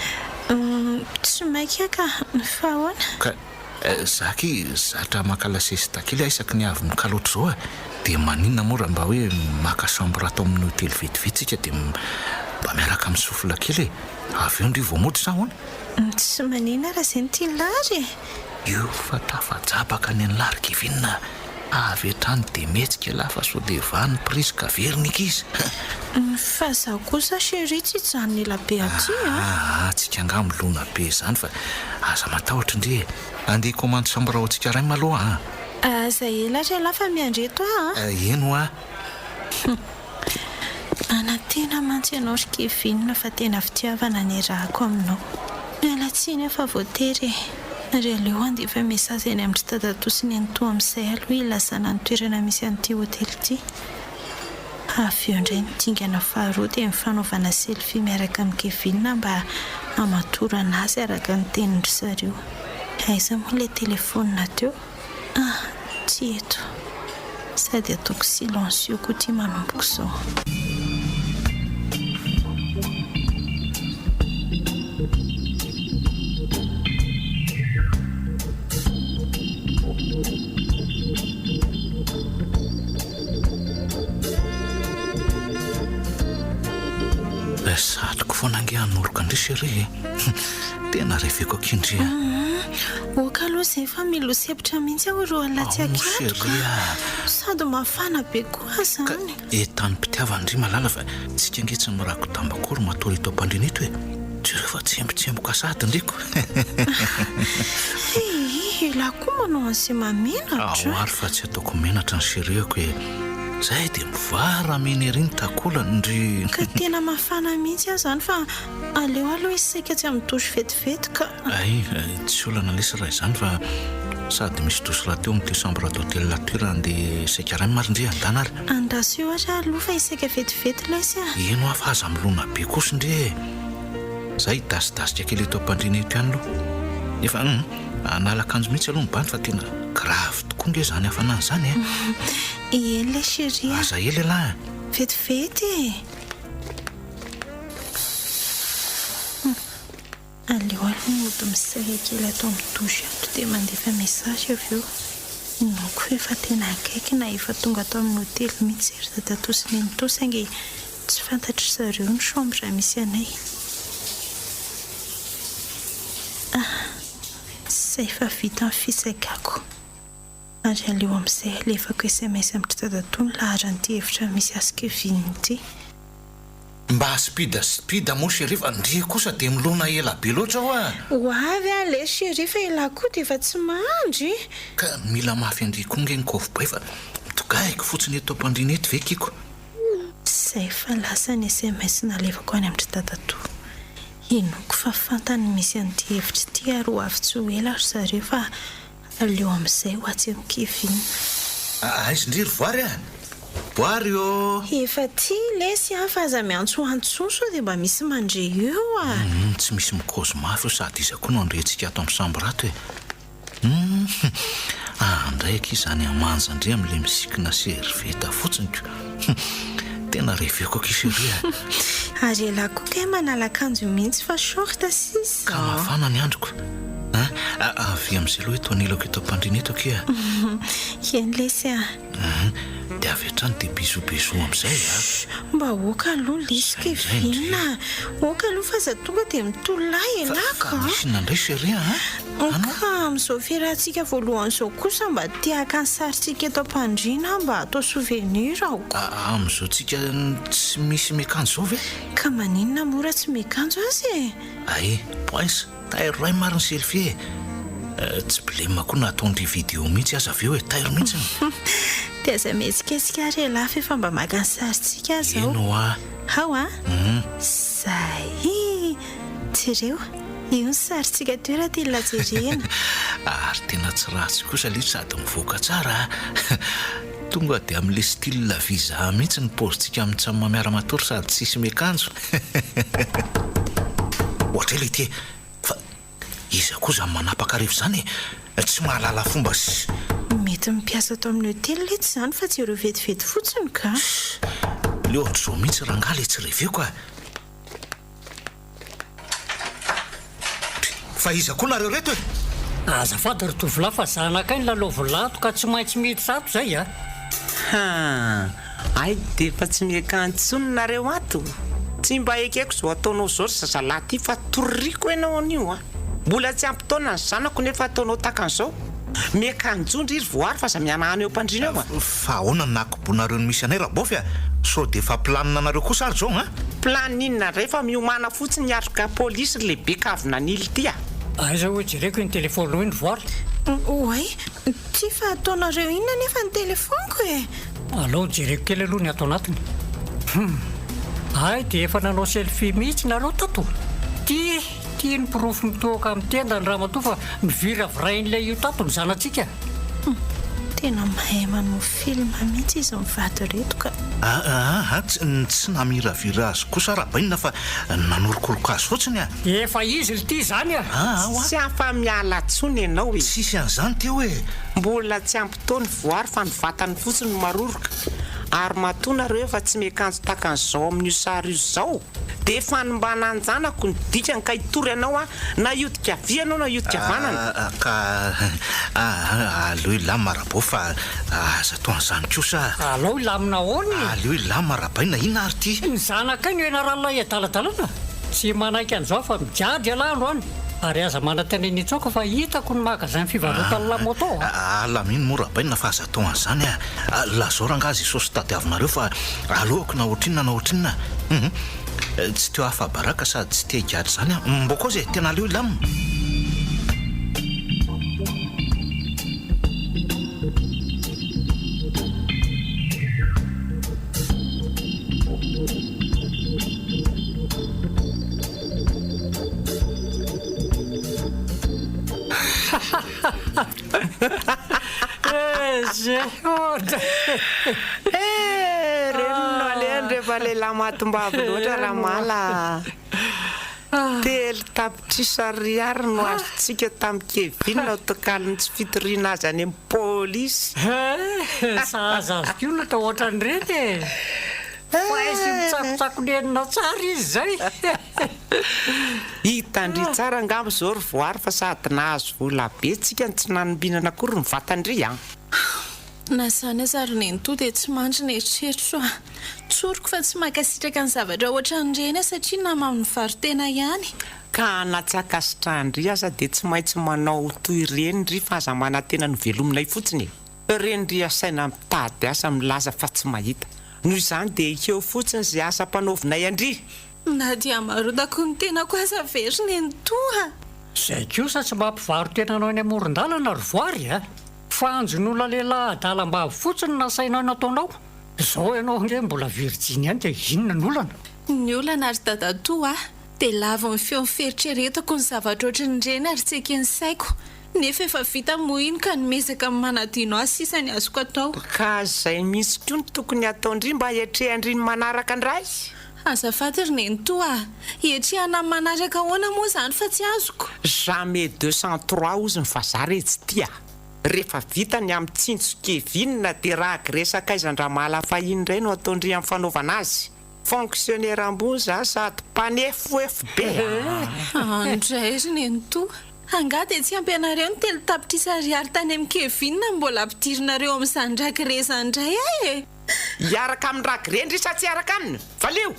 tsy maika ka fa ahoana ka zaky zatra makalasesy takely isaky ny avy mikaloatra zao dia maninona moa raha mba hoe maka chambre atao amin'ny hotely vetivetsika dia mba miaraka amin'ny sofila kely avy eo ndry voamody sa hoana tsy maninona raha izay ny tia lary io fa tafajabaka ny an'lary Kevinina avy etrany dia metsika lahy fa sao dia vany prisika vernika izy. Fa zaho kosa chérie tsy hijanona ela be aty tsika angah milona be izany fa aza matahotra indry andeha commande chambre ao antsika ray maloha zay elatra lafa miandreto eno anatena mantsy ianao ry Kevinina fa tena fitiavana ny rahako aminao mialatsiny efa voatery ary aleo andeha efa mesazy eny amin'ny tadatosi ny antoa amin'izay aloha ilazana ny toerana misy an'ity hotely ity avy eo indray nidingana faharoa dia mifanaovana selfie miaraka amin'ny Kevinina mba hamatorana azy araka ny tenindry zareo. Aiza moa ilay telefonina teo tsy eto sady ataoko silencieux koa tia manomboko izao. Satoko foana ange hanoroko indry chérie tena reveko akindry oka aloha izay fa milo sepitra mihitsy aho ro alatsy akatoko sady mafana be koa zany etany mpitiavandry malala fa tsika nge tsy mirako tambakory matory eto ampandrinito tsy rehefa tsembotsemboka sady ndriko ela koa manao an'izay mamenatra ary fa tsy ataoko menatra ny chérie-ko zay dia mivara meny ery ny takolany ndry ka tena mafana mihitsy aho zany fa aleo aloha izy saika tsy amin'ny dosy vetivety ka tsy olana lesy raha izany fa sady misy dosy raha teo amin'ity chambre d'hôtel latoira andeha saika ray marindry andana ary andaso eo ary aloha fa isaika vetivety lesy eno afa aza milona be kosa ndry zay dasidasika kely eto ampandrina eto ihany aloha nefa analakanjo mihitsy aloha mibany fa tena grave tokoa nge zany hafanany zany ele chérie aza ely lahy vetivety aleo aloha mody misaka kely atao amin'ny dosy ato dia mandefa message avy eo noko efa tena akaiky na efa tonga atao amin'ny hotely mihitsy ery dadatosiny ny to saingy tsy fantatry zareo ny chambre misy anay zay fa vita amin'ny fisakako ary aleo amin'izay alefako SMS amin'ny dadatony laharan'ity hevitra misy azy Kevinina ity mba spida moa sherifa ndre kosa dia milona ela be loatra ho a ho avy a le sherifa ela koa dia efa tsy mahandry ka mila mafy andry koa nge nykofobay fa togaiko fotsiny eto ampandrina eto ve kiko izay fa lasa ny sms nalevako any amin'ny tratatoa inoko fa fantany misy an'ity hevitra ity ary ho avy tsy ho ela ry zareo fa aleo amin'izay ho atsy mikivina aizy ndriry voary a boary o efa ty lesy a fa aza miantsoantsoso dia mba misy mandre eo a tsy misy mikozy mafy o sady izy koa no andrentsika ato amin'ny samborato hoe ndraiky izany amanja ndre amin'ilay misikina servieta fotsiny ko tena reveko kiseria ary ela koa kay manalakanjo mihitsy fa shorta sisa ka mafana ny androko avy amin'izay loha eto anilako eto ampandrina eto kia eny lesy a dia avy hatrany dia bisobiso amin'izay mba oka aloha lesika vinona oka aloha fa za tonga dia mitolay elaka misy nandray seria ka amin'izao fiarahantsika voalohan'izao kosa mba tiaka ny saritsika eto ampandrina mba atao souvenir aoko amin'izao tsika tsy misy miakanjo zao ve ka maninona mora tsy miakanjo azy ay poinsa tairo ray mariny selfie tsy bilema koa nataondry video mihitsy aza aveo hoe tairo mihitsy dia aza metsiketsika ry lafa efa mba maka ny saritsika zao eno a ao a zay jereo io ny saritsika toera ty lajerena ary tena tsy ratsy kosa le sady mivoaka tsara tonga dia amin'le style viza mihitsy ny pozitsika amin'ny tsamy mamiara-matory sady tsisy miakanjo ohatra ilay ty fa izy koa zany manapakarivo zany tsy mahalala fomba sy mety mipiasa atao amin'ny hotely letsy zany fa tsy ireo vetivety fotsiny ka le ohatra zao mihitsy rangaha le tsy reveko a fa izy koa nareo reto e azafady ry tovolahy fa zanakay ny lalaovolato ka tsy maintsy mety sato zay ay dia efa tsy miakantsony nareo ato tsy mba ekeko zao ataonao zao ry zazalahy ty fa toriko ianao an'io mbola tsy ampitaona ny zanako nefa ataonao takan'izao miakanjondry izy voary fa za mianahana eo ampandrina eo fa ahoana ny nakobonareo ny misy anay rabofy a so dia efa planina anareo kosa ary zao planinina rehefa miomana fotsiny niatroka polisy lehibe kavina nily ty aiza hoe jereko ny telefona hoe ny voary oay ty fa ataonareo inona nefa ny telefoniko e alao jereko kely aloha ny atao anatiny ay dia efa nanao selfie mihitsy nareo tato ty ny pirofo mitoaka amin'ny tenda ny ramatoa fa mivira virain'ilay io tato ny zanatsika tena mahay manao filma mihitsy izy mivady reto ka tsy namiravira azy kosa rahabainina fa nanorokoroka azy fotsiny efa izy ry ty zany tsy afa miala tsony ianao e tsisy an'izany ty hoe mbola tsy ampitaony voary fa ny vatany fotsiny maroroka ary matonareo efa tsy miakanjo takan'izao amin'io sary io zao dia efa nymbana anjanako ny dikany ka hitory ianao na iodika vi anao na iodika vanana ka aleo ilamy marabo fa aza to an'izany kosa alao ilamina hony aleo ilamy marabaina ina ary ty ny zanakay ny hoenaralay adaladalana tsy manaiky an'izao fa mijady alahndro any ary aza manatena tsoka fa hitako ny magazin fivarotany lamoto alaminy morabaina fa aza tao an'izany lazao rangazy isosy tadiavinareo fa aloako na ohatrinona na ohatrinona tsy teo hafabaraka sady tsy te higady zany mboko zay tena aleo ilamina renona leny rehefa lehilahy matim-bavy loatra raha mala telo tapitr'isariary no azotsika tamikevinona tokaliny tsy fitoriana azy any amin'ny polisy saza azy kio nata ohatrany rety fa izy mitsakotsakony tsara izy zay hitandry tsara angamo zao ry voary fa sady nahazo vola be tsika ny tsy nanombinana akory ny vatandry na zany azary nenito dia tsy mandry ny eritreritro tsoriko fa tsy makasitraka ny zavatra ohatran'ireny satria namamy varitena ihany ka natsakasitrandry aza dia tsy maintsy manao toy ireny ry fa aza manantena ny velominay fotsiny reny ry asaina mitady asa milaza fa tsy mahita noho izany dia ikeo fotsiny izay asa mpanaovinay andry. na dia marodako ny tenako aza veriny ny toa. Izay kosa tsy mampivarotenanao any amoron-dalana ry voary a. Fanjon'olona lehilahy adalam-bavy fotsiny nasaina nataonao. Izao ianao nge mbola Virginia any dia inona ny olana? Ny olana ary dadatoa dia lava ny feo fieritreretako ny zavatra ohatran'ireny ary tsy eken'ny saiko. Nefa efa vita moino ka nimezaka amin'ny manadino azy sisa ny azoko atao. Ka izay misy koa ny tokony ataondry mba hiatrehandry ny manaraka andray. Azafady ry nentoa, hiatrehana amin'ny manaraka ahoana moa izany fa tsy azoko. Jamais 203 ozy ny vazaha etsy tia. Rehefa vita ny amin'ny tsinjokevinina dia raha agresaka aizan-dramala fahiny indray no ataondry amin'ny fanaovana azy. Fonctionnaire ambony za sady mpanefo FB. Andray ry nentoa, anga dia tsy ampianareo ny telo tapitrisa ariary tany amin'ny kevinina mbola ampidirinareo amin'izany rakireza indray e. Hiaraka amin'ny rakirendry sa tsy hiaraka aminy? Valeo!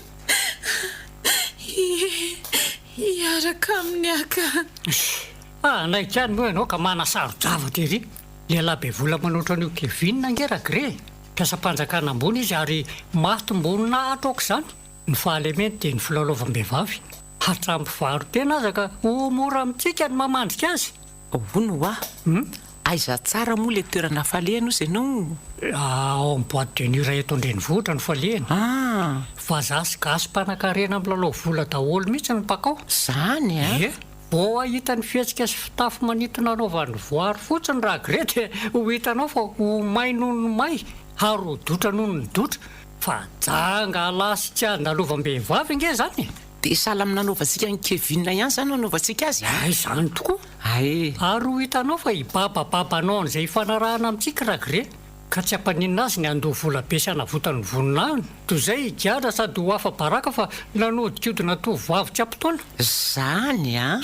Hiaraka amin'ny aka. Naikany moa ianao ka manasaro-java tery. Lehilahy be vola manoatra an'io kevinina nge ragre. Mpiasa-panjakana ambony izy ary mahatom-bonina ataoko izany. Ny fahalemeny dia ny filalaovam-behivavy. Hatrampivarotena aza ka ho mora amintsika ny mamandrika azy. Hono hoa. Aiza tsara moa le toerana falehana ozy ianao? Ao amin'ny boîte de nuit iray eto an-drenivohitra ny falehana. Vazaha sy gasy mpanan-karena amin'ny lalao vola daholo mihitsy ny mpakao. Zany a? Ie, vao ahita ny fihetsika sy fitafy manintona anaovan'ny voary fotsiny raha grety ho hitanao fa ho may noho ny may, ary ho dotra noho ny dotra. Fa janga lasy tsy andalovam-behivavy nge zany. Dia sahala amin'ny nanaovantsika ny kevinina ihany izany nanaovantsika azy. Izany tokoa. Ary ho hitanao fa hibabababanao an'izay hifanarahana amintsika ragre. Ka tsy hampaninina azy ny andoha vola be sy hanavotany voninahiny. Toy izay higadra sady ho hafa baraka fa nanodikodina tovovavy tsy ampitaona. Zany a?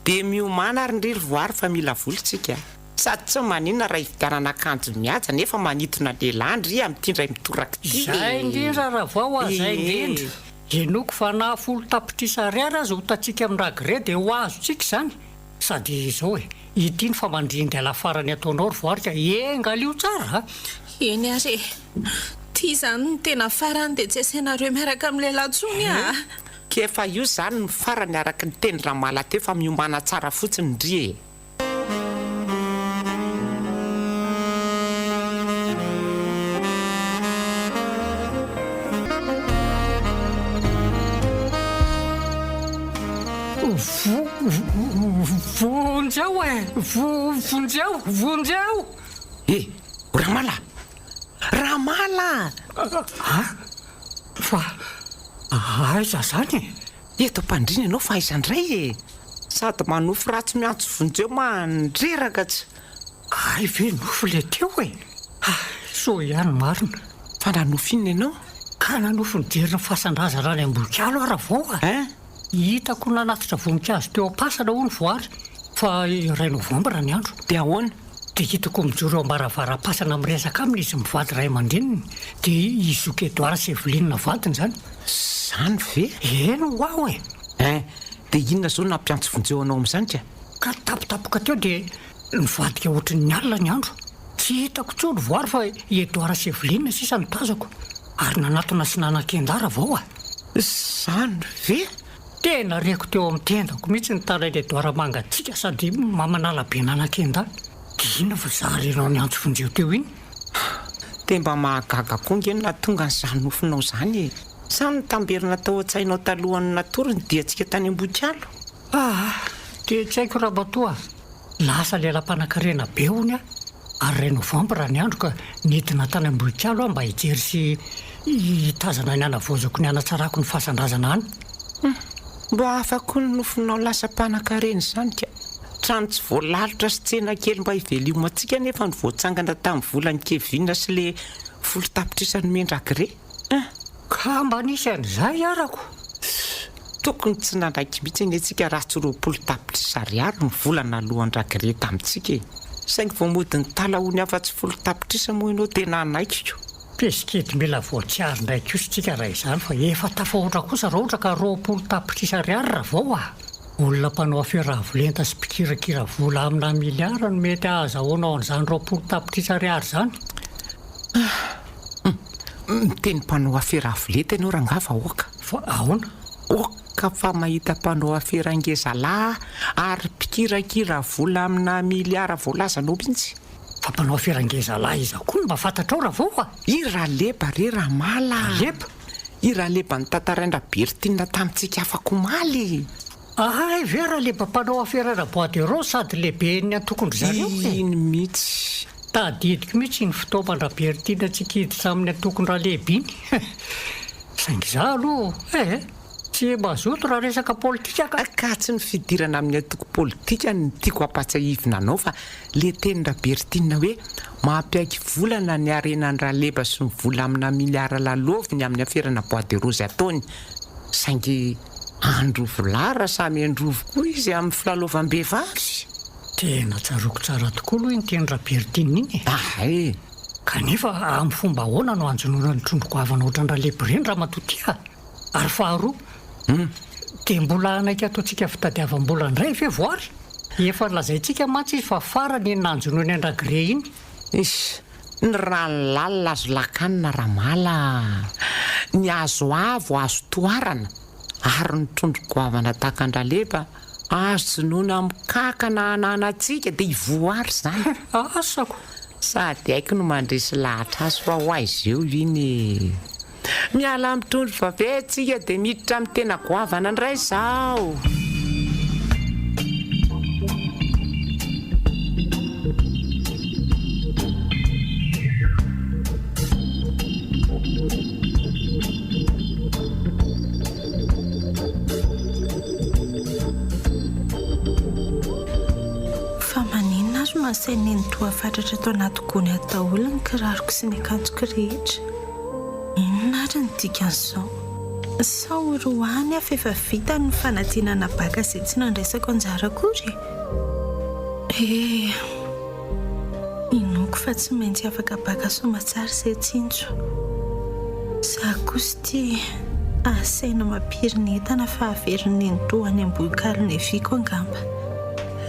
Dia miomana ary ndry ry voary fa mila volontsika. Sady tsy maninona raha hividianana akanjo mihaja nefa manintona lehilahy ndry amin'ity ndray mitoraka ity. Izay indrindra raha vao izay indrindra. Enoko fa na folo tapitrisa ariary azy ho tatsika amin'ny ragre dia ho azontsika izany. Sady izao ity ny famandriny dia lafarany ataonao ry voary ka engalio tsara. Eny ary ity izany ny tena farany dia tsy asainareo miaraka amin'ny lehilahy tsony a. Kefa io izany ny farany araka ny teny ramala teo fa miomana tsara fotsiny ndry e. Vonjao e! Vonjao! Ramala! Ramala! Fa aiza zany? Eto mpandrina ianao fa aiza indray e? Sady manofo ratsy miantso vonjeo mandreraka tsy. Ay ve nofo le teo e? So ihany marina. Fa nanofinina ianao? Ka nanofo nijerina fahasan-drazana any am-bonikalo ara vao a. Hitako nanatitra voninkazo teo am-pasana ho ny voary. Fa iray novambra ny andro. Dia ahoana? Dia hitako mijoro eo am-baravaram-pasana miresaka aminy izy mivady ray aman-dreniny. Dia izoky Edouard sy Eveline vadiny zany. Zany ve? Eno ho e. Dia inona zao nampiantso vonjeo anao amin'izany ka? Ka tapotapoka teo dia nivadika ohatran'ny ny alina ny andro. Tsy hitako tsony voary fa Edouard sy Eveline sisa ny tazako. Ary nanatona sy nanan-kendara vao a. Zany ve? Tena reko teo amin'ny tendako mihitsy ny tanay Edouard mangatsika sady mamanala be nanan-kendara. Inona fa zaharenao ny antso vonjeo teo iny? Dia mba mahagaga koa ngenona tonga n'izany nofinao izany e. Sa ny tamberina tao an-tsainao talohan'ny natorony dia antsika tany am-bonikalo? Dia tsy haiko raha batoa. Lasa lela-panan-karena be hony a. Ary ray novambra ny andro ka nidina tany am-bonikalo mba hijery sy hitazana ny anavozako ny anatsarako ny fahasan-drazana any. Mba afaka ny nofinao lasa panan-karena izany ka. Trano tsy voalalitra sy tsena kely mba hiveliomantsika nefa ny voatsangana tamin'ny volany kevinina sy le folo tapitrisa ny mendrakire. Ka mba nisy an'izay arako. Tokony tsy nandraiky mihitsy ny antsika raha tsy roapolo tapitrisa ariary ny volana alohan'ny ragre tamintsika e. Saingy vao mody ny talahony afa-tsy folo tapitrisa moa ianao tena naikiko. Pesikety mila voatsiary ndraiky ositsika raha izany fa efa tafahoatra kosa raha ohatra ka roapolo tapitrisa ariary raha vao a. Olona mpanao aferavolenta sy mpikirakira vola amina miliara no mety azahoanao an'izany roapolo tapitrisa ariary zany. Miteny mpanao afera avoleta ianao rangava oka. Fa ahoana? Oka fa mahita mpanao afera angezalahy ary mpikirakira vola amina miliara voalaza anao mihitsy. Fa mpanao aferangezalahy iza koa mba fantatra ao raha vao a. I Raleba re Ramala. Raleba? I Raleba ny tantaraindra Bertina tamintsika afaka omaly. Ahay ve Raleba mpanao aferana boîte rose sady lehibe ny antokondry zareo Iny mihitsy. Tadidiko mihitsy ny fitaovana Bertina tsikiditra amin'ny antokondra lehibe iny. Saingy za aloha tsy mazoto raha resaka politika Ka tsy ny fidirana amin'ny antoko politika ny tiako ampatsahivina anao fa le tenindra Bertina hoe mampiaiky volana ny arenan'ny Raleba sy ny vola amina miliara laloviny amin'ny aferana boîte rose ataony. Saingy androvo lara samy androvo koa izy amin'ny filalaovam-behivavy. Tena tsaroko tsara tokoa aloha iny tenindra Bertina iny. Ay. Kanefa amin'ny fomba ahoana no anjonona ny trondroko avana ohatran'ny Raleba ireny raha matotia. Ary faharoa, dia mbola anaiky ataontsika fitadiavam-bola indray ve voary? Efa lazaintsika mantsy izy fa farany nanjonony andragre iny. Isy, ny ranolalina azo lakanina Ramala, ny azo avo azo toarana, ary ny trondroko avana takan-Raleba azo jonona mikakana ananantsika dia ivoary zany. Asako. Sady haiko no mandresy lahatra azy fa ho aizy eo iny. Miala mitondro vaventsika dia miditra amin'ny tena goavana indray izao. Fa maninona azo mahasainy ny toa fatratra tao anaty gony atahola ny kiraroko sy ny akanjoko rehetra. Inona ary ny dikan'izao? Sao roany afa efa vita ny fanadinana baka izay tsy nandresako anjara akory? Inoko fa tsy maintsy afaka baka somatsara izay tsinjo. Za kosa tia asaina mampiriny entana fa averin'ny toany ambohikalony eviko angamba.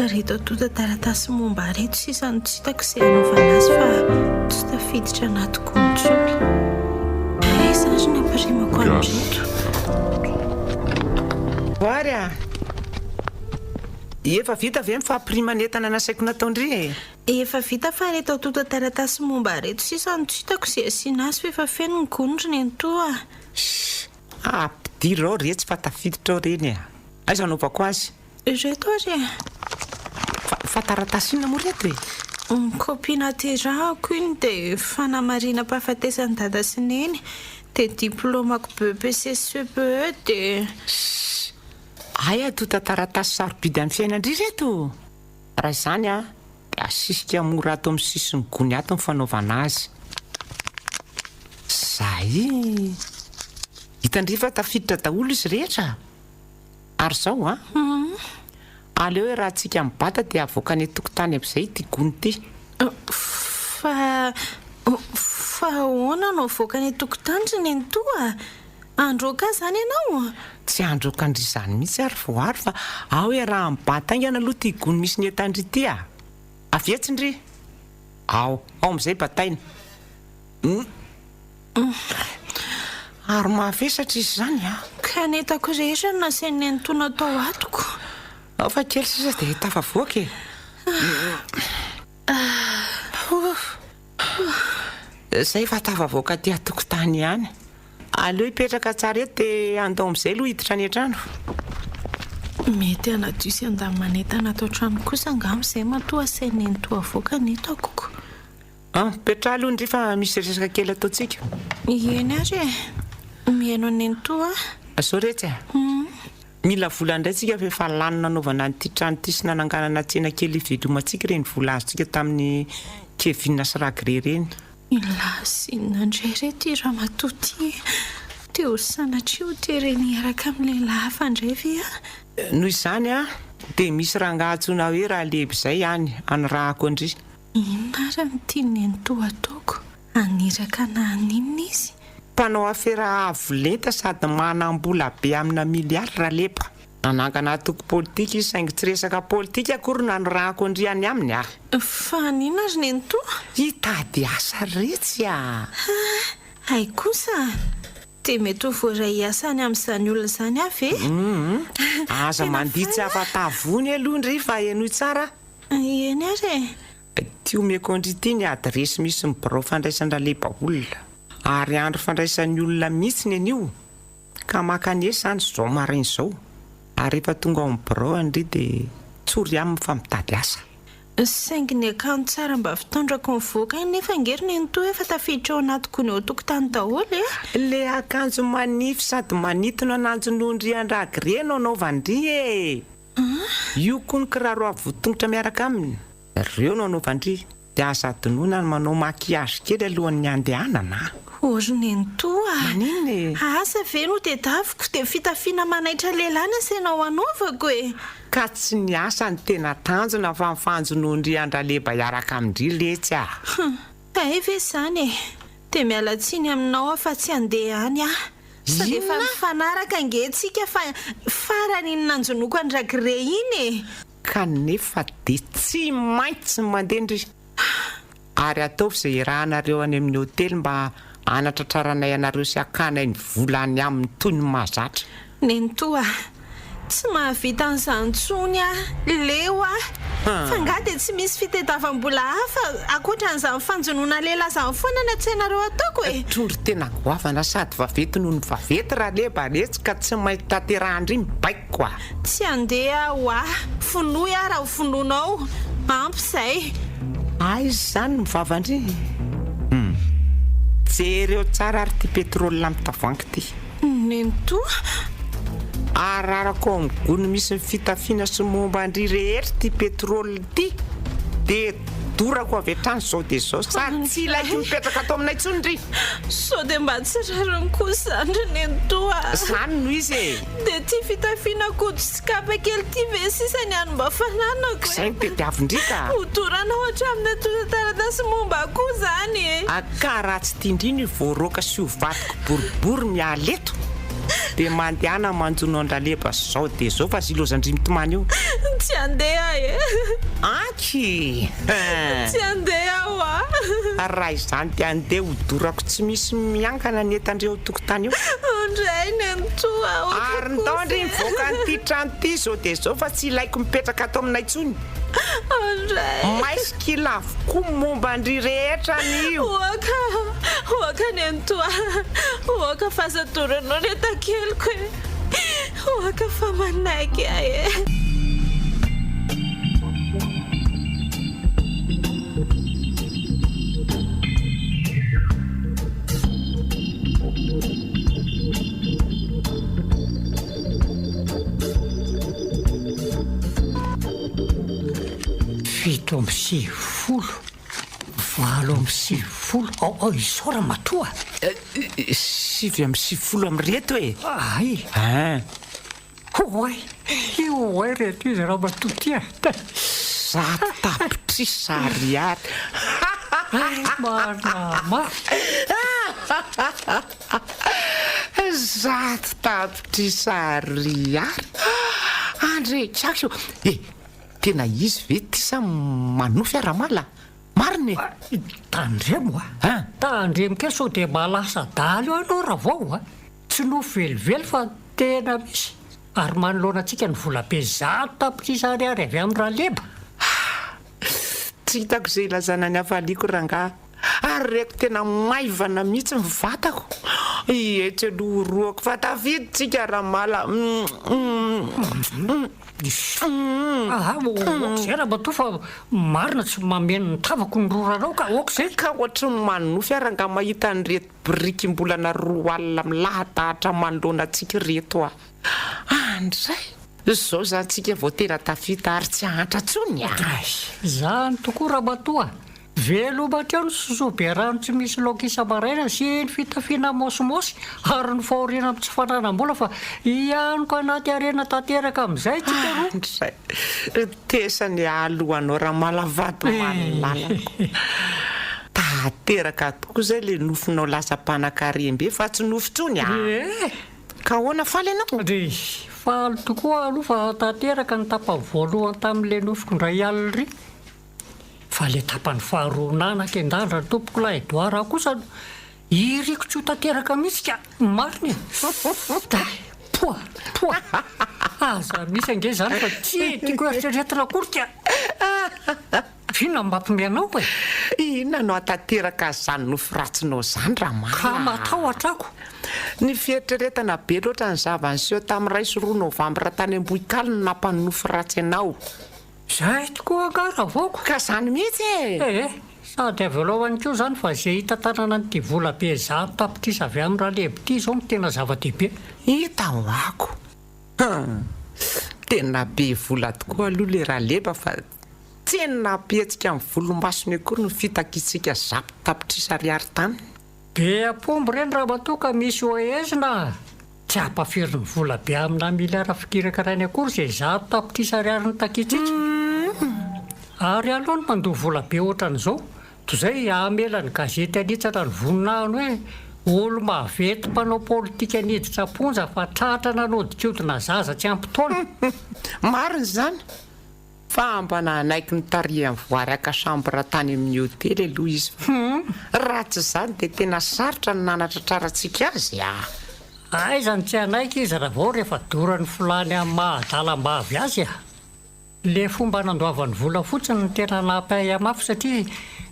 Reto atota taratasy momba reto sisa no tsy hitako izay anaovana azy fa tsy tafiditra anaty kontsony. Sary ny amparimako amin'reto. Voary a! Efa vita ve mifampirimana entana nasaiko nataondry? Efa vita fa reto atota taratasy momba reto sisa no tsy hitako izay asiana azy fa efa feno ny gondrony ny toa. Ampidiry ao retsy fa tafiditra ao reny a. Aiza anaovako azy? Reto ary Fa taratasy inona moa reto e? ny kaopina terako iny dia fanamarina mpahafatesany dada sy neny dia diplômako BEPC CPE dia Ay atota taratasy sarobidy amin'ny fiainandry reto. Raha izany a dia asisika mora ato amin'ny sisiny gony ato ny fanaovana azy. Zay hitandry fa tafiditra daholo izy rehetra. Ary zao a aleo hoe raha antsika mibata dia avoaka ny tokotany amin'izay ity gony ity. Fa ahoana no avoaka ny tokotany ny toa? Androaka zany ianao? Tsy androaka andry izany mihitsy ary voary fa ao hoe raha mibata aingana aloha ty gony misy ny entandry ity a. Avetsindry? Ao amin'izay bataina. Ary mavesatra izy zany a. Ka netako rehetra no nasainy antona tao atoko. Ao fa kely sisa dia tafavoaka e. Zay fa tafavoaka ty atokotany ihany. Aleo hipetraka tsara eto dia andao amin'izay aloha hiditra any an-trano. Mety anadio sy andamanentana atao trano kosa angamba izay matoa asainy ny toa avoaka neto akoko. Petra aloha ndry fa misy resaka kely ataontsika. Eny ary mihaino ny toa. Sao retsy a? Mila vola indray tsika fa efa lany nanaovana n'ity trano ity sy nananganana tsena kely ivelomantsika ireny vola azontsika tamin'ny Kevin sy Ragre reny. Ilasinina indray reto i Ramatoty. Teo sanatria ho tereny araka amin'ny lehilahy hafa indray ve a? Noho izany a dia misy rangahatsona hoe Raleba izay ihany anyrahako andry. Inona ary ny tiany ny toa ataoko? Aniraka na aninona izy? Mpanao afera avo lenta sady manam-bola be amina miliara Raleba. Nanangana atoko politika izy saingy tsy resaka politika akory nanorahako andry any aminy a. Fa aninona ary ny toa? Hitady asa retsy a. Hay kosa dia mety ho voaray iasany amin'izany olona izany avy aza mandihy tsy afatavony alohandry fa eno tsara eny ary ty omeko andry ity ny adresy misy ny birao fandraisan-draleba olona ary andro fandraisan'ny olona mihitsy ny anio ka makane zany zao maraina izao ary efa tonga ao amin'ny birao andry dia tsory amin'ny famitady asa saingy ny akanjo tsara mba fitondrako mivoaka iny nefa ngerina eny to efa tafiditra ao anatiko ny ao tokotany daholo le akanjo manify sady manitona ananjon'ondrian-dra greno anaovandry io koa ny kiraro avotongotra miaraka aminy ireo no anaovandry dia aza donona ny manao makiazy kely alohan'ny andehanana oriny eny toa maniny asa ve no dia daviko dia fitafiana manaitra lehilahy ny asainao anaovako ka tsy ny asa ny tena tanjona fa mifanjon'ondrian-draleba iaraka amindry letsy ay ve izany dia miala tsiny aminao fa tsy andeha any sady efa mifanaraka angetsika fa farany ny nanjonoko andragre iny kanefa dia tsy maintsy mandendry ary ataovy izay irahanareo any amin'ny hotely mba anatratraranay anareo sy akanay ny volany amin'ny toy ny mahazatra neny toa tsy mahavita an'izany leo fa nga dia tsy misy fitadiavam-bola hafa ankoatran'izany fanjonoana lehilahy izany foana ny an-tsainareo ataoko trondro tena goavana sady vavety noho ny vavety raha leba retsy ka tsy maintsy taterahandry mibaiko tsy andeha fonoy raha fononao ampy izay aizy zany mivavandry jereo tsara ary ty petrolina amin'ny tavoangy ty neny toa ararako ao amin'ny gony misy ny fitafiana sy momba andry rehetra ty petrolina ty dia dorako avy hatrany zao dia zao sady tsy ilaiky mipetraka atao aminay tsondry sao dia mba tsy rariny kosa zandry neny toa zany no izy dia ty fitafiana kodo sy kapa kely ty ve sisany any mba fananako izay ny tediavindrika hodorana ohatra amin'ny atotataratasy momba koa zany akaraha tsy tiandriny voaroaka sy hovadiko boribory mialeto dia mandehana manjono an-draleba zao dia zao fa sy lozandry mitomany io tsy andeha anky tsy andeha raha izany dia andeha hodorako tsy misy miankana ny entandreo tokotany io ondray neny toa ary ntaondry mivoaka nyity trano ty zao dia zao fa tsy ilaiko mipetraka atao aminay tsony maisikila avokoa momba andry rehetra nio oaka neny toa oaka fa zadoranao retakeliko oaka fa manaiky fito amby sivifolo valo amby sivifolo izao raha matoa 7 amby reto ay oay io ay reto izy raha matotya zato tapitry sariary manama zato tapitry sariary andrekyako tena izy ve ty sa manofy aramala mariny tandremo tandremo kely sao dia malasa daly eo anao raha vao tsy nofy velively fa tena misy ary manoloana antsika ny volabe zato tapitrisy ariary avy amin'ny raha leba tsy hitako izay ilazana ny hafaliako ranga ary reko tena maivana mihitsy mivatako etsy aloha roako fa tafiditsika raha mala zay raha matoa fa marina tsy mameno ny tavako ny roranao ka oko zay ka ohatry ny manofy aranga mahita ny reto biriky mbolana roa alina milahatahatra manoloana antsika reto andray zao zany tsika vao tena tafita ary tsy ahatra tsony zany tokoa raha matoa velomatreo ny sosobe rano tsy misy laoka isa-maraina sy ny fitafiana mosomosy ary ny fahoriana amin'ny tsy fananam-bola fa ianoko anaty arena tanteraka amin'izay tsika tesany alohanao raha malavato malalalako tateraka tokoa zay le nofinao lasa mpanan-karembe fa tsy nofotrony ka ahoana faly ianao faly tokoa aloha fa tanteraka ny tapany voalohany tamin'le nofiko ndray aliny ry fa le tapany faharoa nanaka endandra ny tompoko lahy Edoara kosa iriko tsy ho tanteraka mihitsy ka mariny poa aza misy ange zany fa tsy tiako eritreretina akory ka vina mampimeanao e inona no atanteraka zany noforatsinao zany raha ka mala matahotrako ny fieritreretana be loatra ny zavany seho tamin'ny ray sy roa novambra tany ambohikalo no nampanonofo ratsy ianao zay tokoa angara avaoko ka zany mihitsy sady aveloany koa zany fa zay hita tanana nyity vola be za tapitrisa avy amin'ny raha lehibe ty zao no tena zava-dehibe hita ho ako tena be vola tokoa aloha le raha leba fa tsena petsika amin'ny volommasony akory no fitakitsika zapo tapitrisa ariary tany be apomby reny raha matoka misy oezina tsy ampafiry ny vola be amina miliara fikiraka rainy akory zay za tapitrisa ariary ny takitsika ary aloha ny mandoha vola be ohatran'izao toy izay amela ny gazety anitsatra ny voninahiny hoe olo mahavety mpanao politika niditra ponja fa tratra nanodikodina zaza tsy ampitaona mariny zany fa ambana anaiky ny tarihy amin'ny voary akasambra tany amin'ny hotely aloha izy raha tsy zany dia tena sarotra ny nanatra tsaratsika azy aizany tsy anaiky izy raha vao rehefa dorany folany amin'ny mahadalam-bavy azy le fomba nandoavan'ny vola fotsiny ny tena nampay amafy satria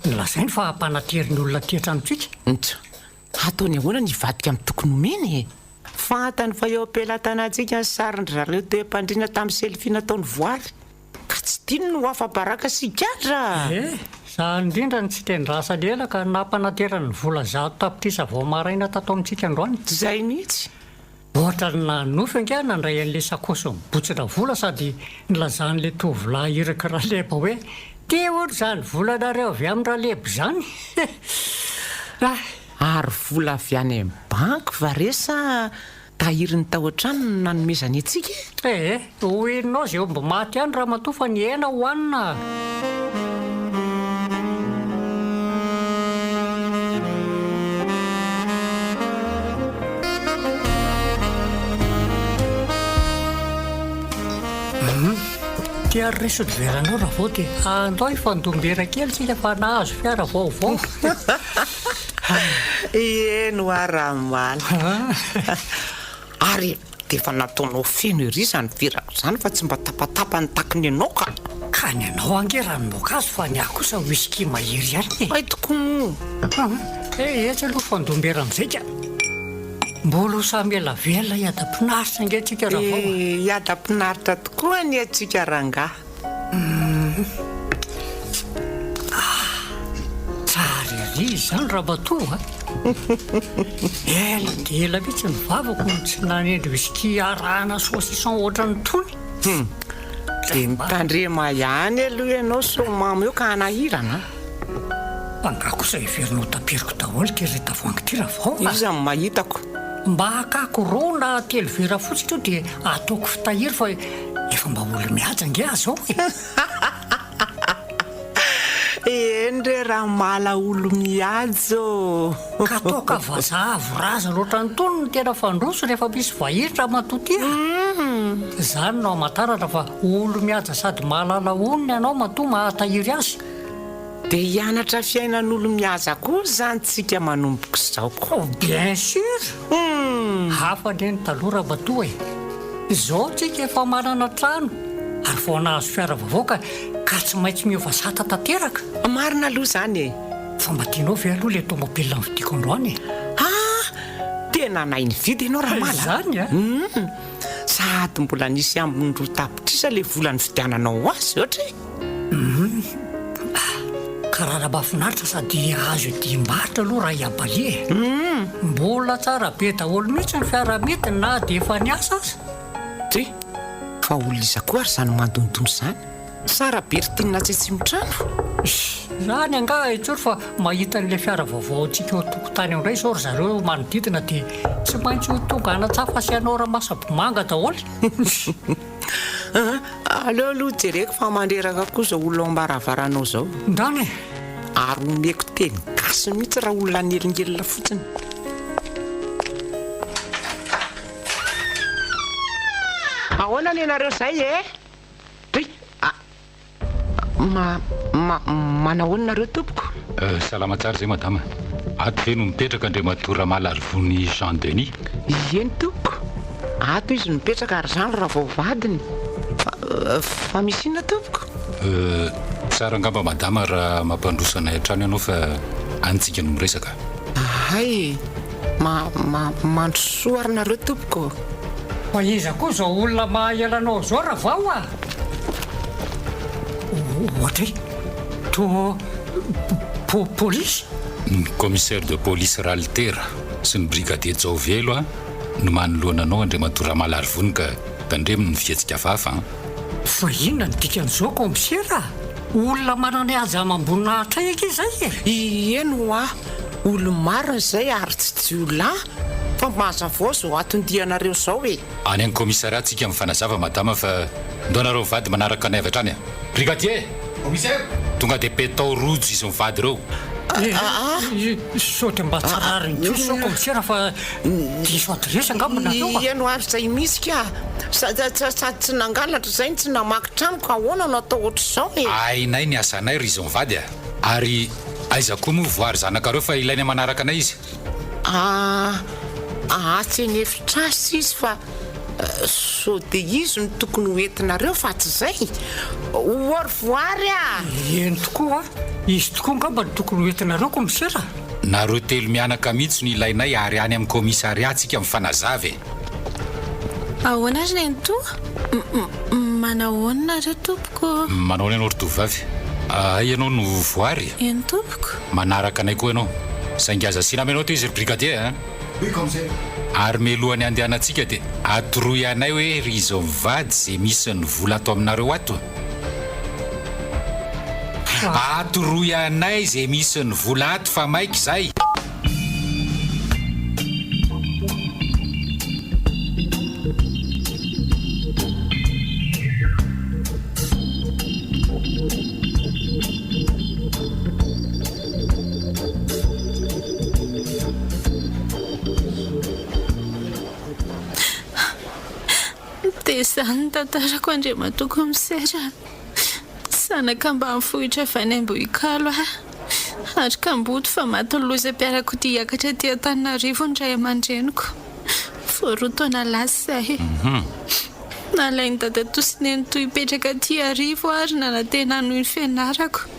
nolazainy fa hampanatery ny olona teatranotsika ataony ahoana ny vadika amin'ny tokony omeny fantany fa eo ampelantanantsika ny sarindry rareo te mpandrina tamin'ny selfie nataony voary ka tsy tiany no afa-baraka sikatra za indrindra ny tsy tendrasany ela ka nampanaterany vola zato tapitrisa vao maraina tato amintsika androany zay mihitsy ohatra ny nanofy anga nandray an'le sakosy mibotsina vola sady nilazan'le tovolahy iraka rahaleba hoe te ohatra zany volanareo avy amin'ny rahaleba zany ary vola avy any amin'ny banky varesa tahiriny tao an-trano no nanomezany antsika hoenao zay omba maty any raha matoa fa ny ena hohanina tia resody veranao raha vao dia andao ifandombera kely tsika fa nahazo fiara vaovao eno arahamala ary dia efa nataonao feno ery zany verako zany fa tsy mba tapatapa ny takiny ianao ka ny anao ange raha nomoka azy fa ny aho kosa whisky mahery ihany ay tokony etsy aloha fandombera amin'izay ka mbola ho samela velona iadam-pinaritra ange tsika raha vao iadam-pinaritra tokoa ny atsika rangah tsara ery zany raha matoa ela dia ela mihitsy ny vavako no tsy nanendry whisky arahana saucisson ohatra ny tony dia mitandrema ihany aloha ianao somamo eo ka hanahirana angako izay iverinao tapiriko daholo ty ry tavoangy ty raha vao io zany mahitako mba hakako roa na telo vera fotsitra io dia ataoko fitahiry fa efa mba olo mihaja nge azy ao endre raha mala olo mihajo ka toaka vazahavo raza loatra ny tony no tena fandroso rehefa misy vahiny raha matotia zany nao amatarana fa olo mihaja sady mahalala onony ianao matoa mahatahiry azy dia hianatra fiainan'olo mihaja koa zany tsika manomboka izao ko bien sûr hafa ndreny talora matoa izao tsika efa manana trano ary vao nahazo fiara vaovao ka tsy maintsy miovasata tanteraka marina aloha zany fa mba tianao ve aloha le tomobile ny vidiko androany tena nay ny vidy ianao raha mala zany sady mbola nisy ambiny roa tapitrisa le vola ny fidiananao azy ohatra karaha mahafinaritra sady azo dimbaritra aloha raha iambalie mbola tsara be daholo mihitsy ny fiaramitiny na dia efa ny asa azy ty fa olo iza koa ary zany mandondono zany sara be ry tinina tsetsymotrano zany anga itsory fa mahita n'le fiara vaovao tsika eo tokotany amindray zao ry zareo manodidina dia tsy maintsy ho tonga anatsafa sy anao raha masabomanga daholy aleo aloha jereko fa mandreraka koa zao olona ambaravaranao zao ndrany ary omeko teny gasy mihitsy raha olona nyelingelina fotsiny ahoana ny anareo zay manahoana nareo tompoko salama tsara zay madama ato ve no mipetraka Andriamatora Malarivony Jean Denis? Eny tompoko, ato izy mipetraka ary zany raha vao vadiny. Fa misy inona tompoko? Tsara angamba madama raha mampandrosana hatrany ianao fa antsika no miresaka. Hay, mandrosoa ary nareo tompoko. Fa iza koa zao olona mahaelanao zao raha vao a. Ohatra to polisy? Ny commissaire de police Ralitera sy ny brigadier Jaovelo no manoloana anao Andriamatora Malarivony ka tandreminy ny fihetsika hafahafa. Fa inona ny dikan'izao commissaire? Olona manana aza mambonina atraika izay e. Eno olo-marina izay ary tsy jiolahy fa mazava zao atondianareo zao e. Any amin'ny commissariat tsika mifanazava madama fa ndonareo mivady manaraka anay avy hatrany. Brigadier, commissaire, tonga dia petao rojo izy mivady ireo. Saotra mba tsarariny kosa commissaire fa diso adresa angambona eo. Eno ary izay misy ka sady tsy nangalatra izay tsy namaky trano ka ahoana no atao ohatr'izao e. Ainay ny asanay ry izy mivady ary aiza koa moa voary zanakareo fa ilainy manaraka anay izy. Tsy eny efitrasy izy fa so dia izy no tokony hoentinareo fa tsy izay. Ory voary Eny tokoa izy tokoa ngamba ny tokony hoentinareo commissaire. Nareo telo mianaka mihitsy no ilainay ary any amin'ny commissariat tsika mifanazava. Ahoana azy ny to? Manahoana nareo tompoko? Manao ny anao ry tovovavy. Ianao no voary. Eny tompoko? Manaraka anay koa ianao. Saingy aza sina aminao to izy ry brigadier Oui, commissaire. Ary melohany andehanantsika dia atoroy anay hoe ry izy mivady izay misy ny vola atao aminareo ato. Atoroy anay izay misy ny vola ato fa maika izay. Dia izany tantarako Andriamatora commissaire. Sanaka mba mifohitra avy any Ambohikalo ary ka mboto fa maty ny lozam-piarakodia hiakatra aty Antananarivo ny ray aman-dreniko. Roa taona lasa izay. Nalainy dada Tosineny toy hipetraka aty arivo ary nanantena noho ny fianarako.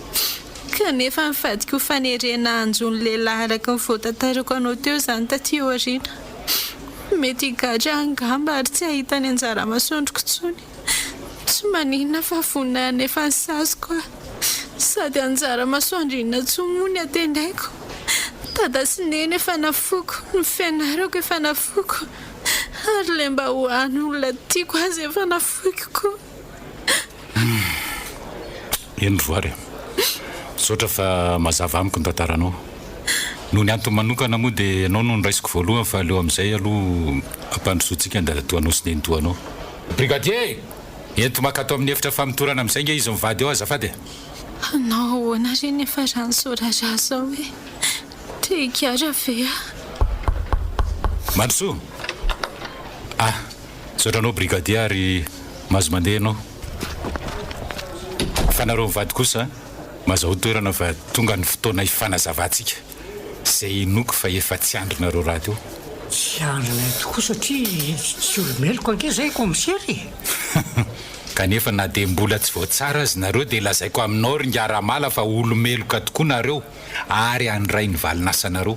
Kanefa nivadika ho fanerena anjon'ny lehilahy araka ny voatantarako anao teo izany taty aoriana. Mety higadra angamba ary tsy ahita ny anjara masoandroko tsony. Tsy maninona fa vonina nefa ny sazoko sady anjara masoandro inona tsomoa ny atendaiko. Dada sy neny efa nafoko, ny fianarako efa nafoko ary le mba ho any olona tiako azy efa nafoko. Eny voary, saotra fa mazava amiko ny tantaranao. Noho ny antony manokana moa dia ianao no niraisiko voalohany fa aleo amin'izay aloha ampandrosoantsika ny dadatoanao sy nenitoanao. Brigadier, ento makato amin'ny efitra famitorana amin'izay nge izy mivady eo azafady. Anao ahoana reny efa rano soratra zao hoe te hikiara ve Mandroso. Saotranao brigadier ary mahazo mandeha ianao. Fanareo mivady kosa mahazo toerana fa tonga ny fotoana hifanazavatsika. Izay inoko fa efa tsy andronareo raha teo. Tsy andronay tokoa satria tsy olomeloko anke izay commissaire. Kanefa na dia mbola tsy voatsara azy nareo dia lazaiko aminao ry ngiaramala fa olomeloka tokoa nareo ary andray ny valin'asanareo.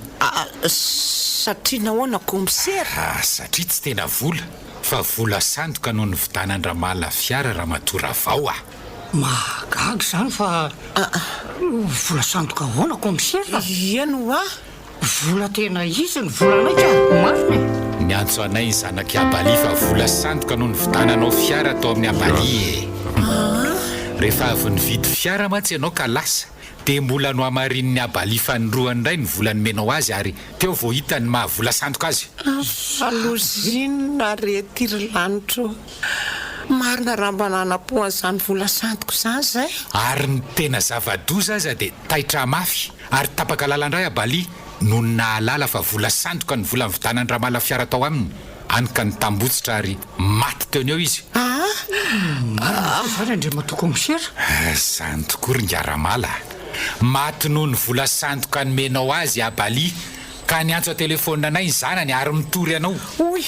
Satria nahoana commissaire? Satria tsy tena vola fa vola sandoka noho ny vidan'Andramala fiara Ramatoa vao Mahagaga izany fa vola sandoka ahoana commissaire? Eno vola tena izy ny volanay ka marina. Ny antso anay ny zanaka Abaly fa vola sandoka noho ny vidananao fiara atao amin'ny Abaly rehefa avy nividy fiara mantsy ianao ka lasa dia mbola no hamarin'ny Abaly fanoroany indray ny vola nomenao azy ary teo vao hita ny mahavola sandoka azy. Alozinina retiry lanitro. Marina raha mba nanampoana izany vola sandoka izany izay. Ary ny tena zava-doza aza dia taitra mafy ary tapaka lalandray Abaly no nahalala fa vola sandoka ny vola vidan'Andramala fiara tao aminy. Anika ny tambotsitra ary maty teo eo izy. Zany Andriamatora commissaire? Izany tokoa ry ngiaramala. maty noho ny vola sandoka nomenao azy abaly ka niantso a-telefônina anay ny zanany ary mitory anao. oy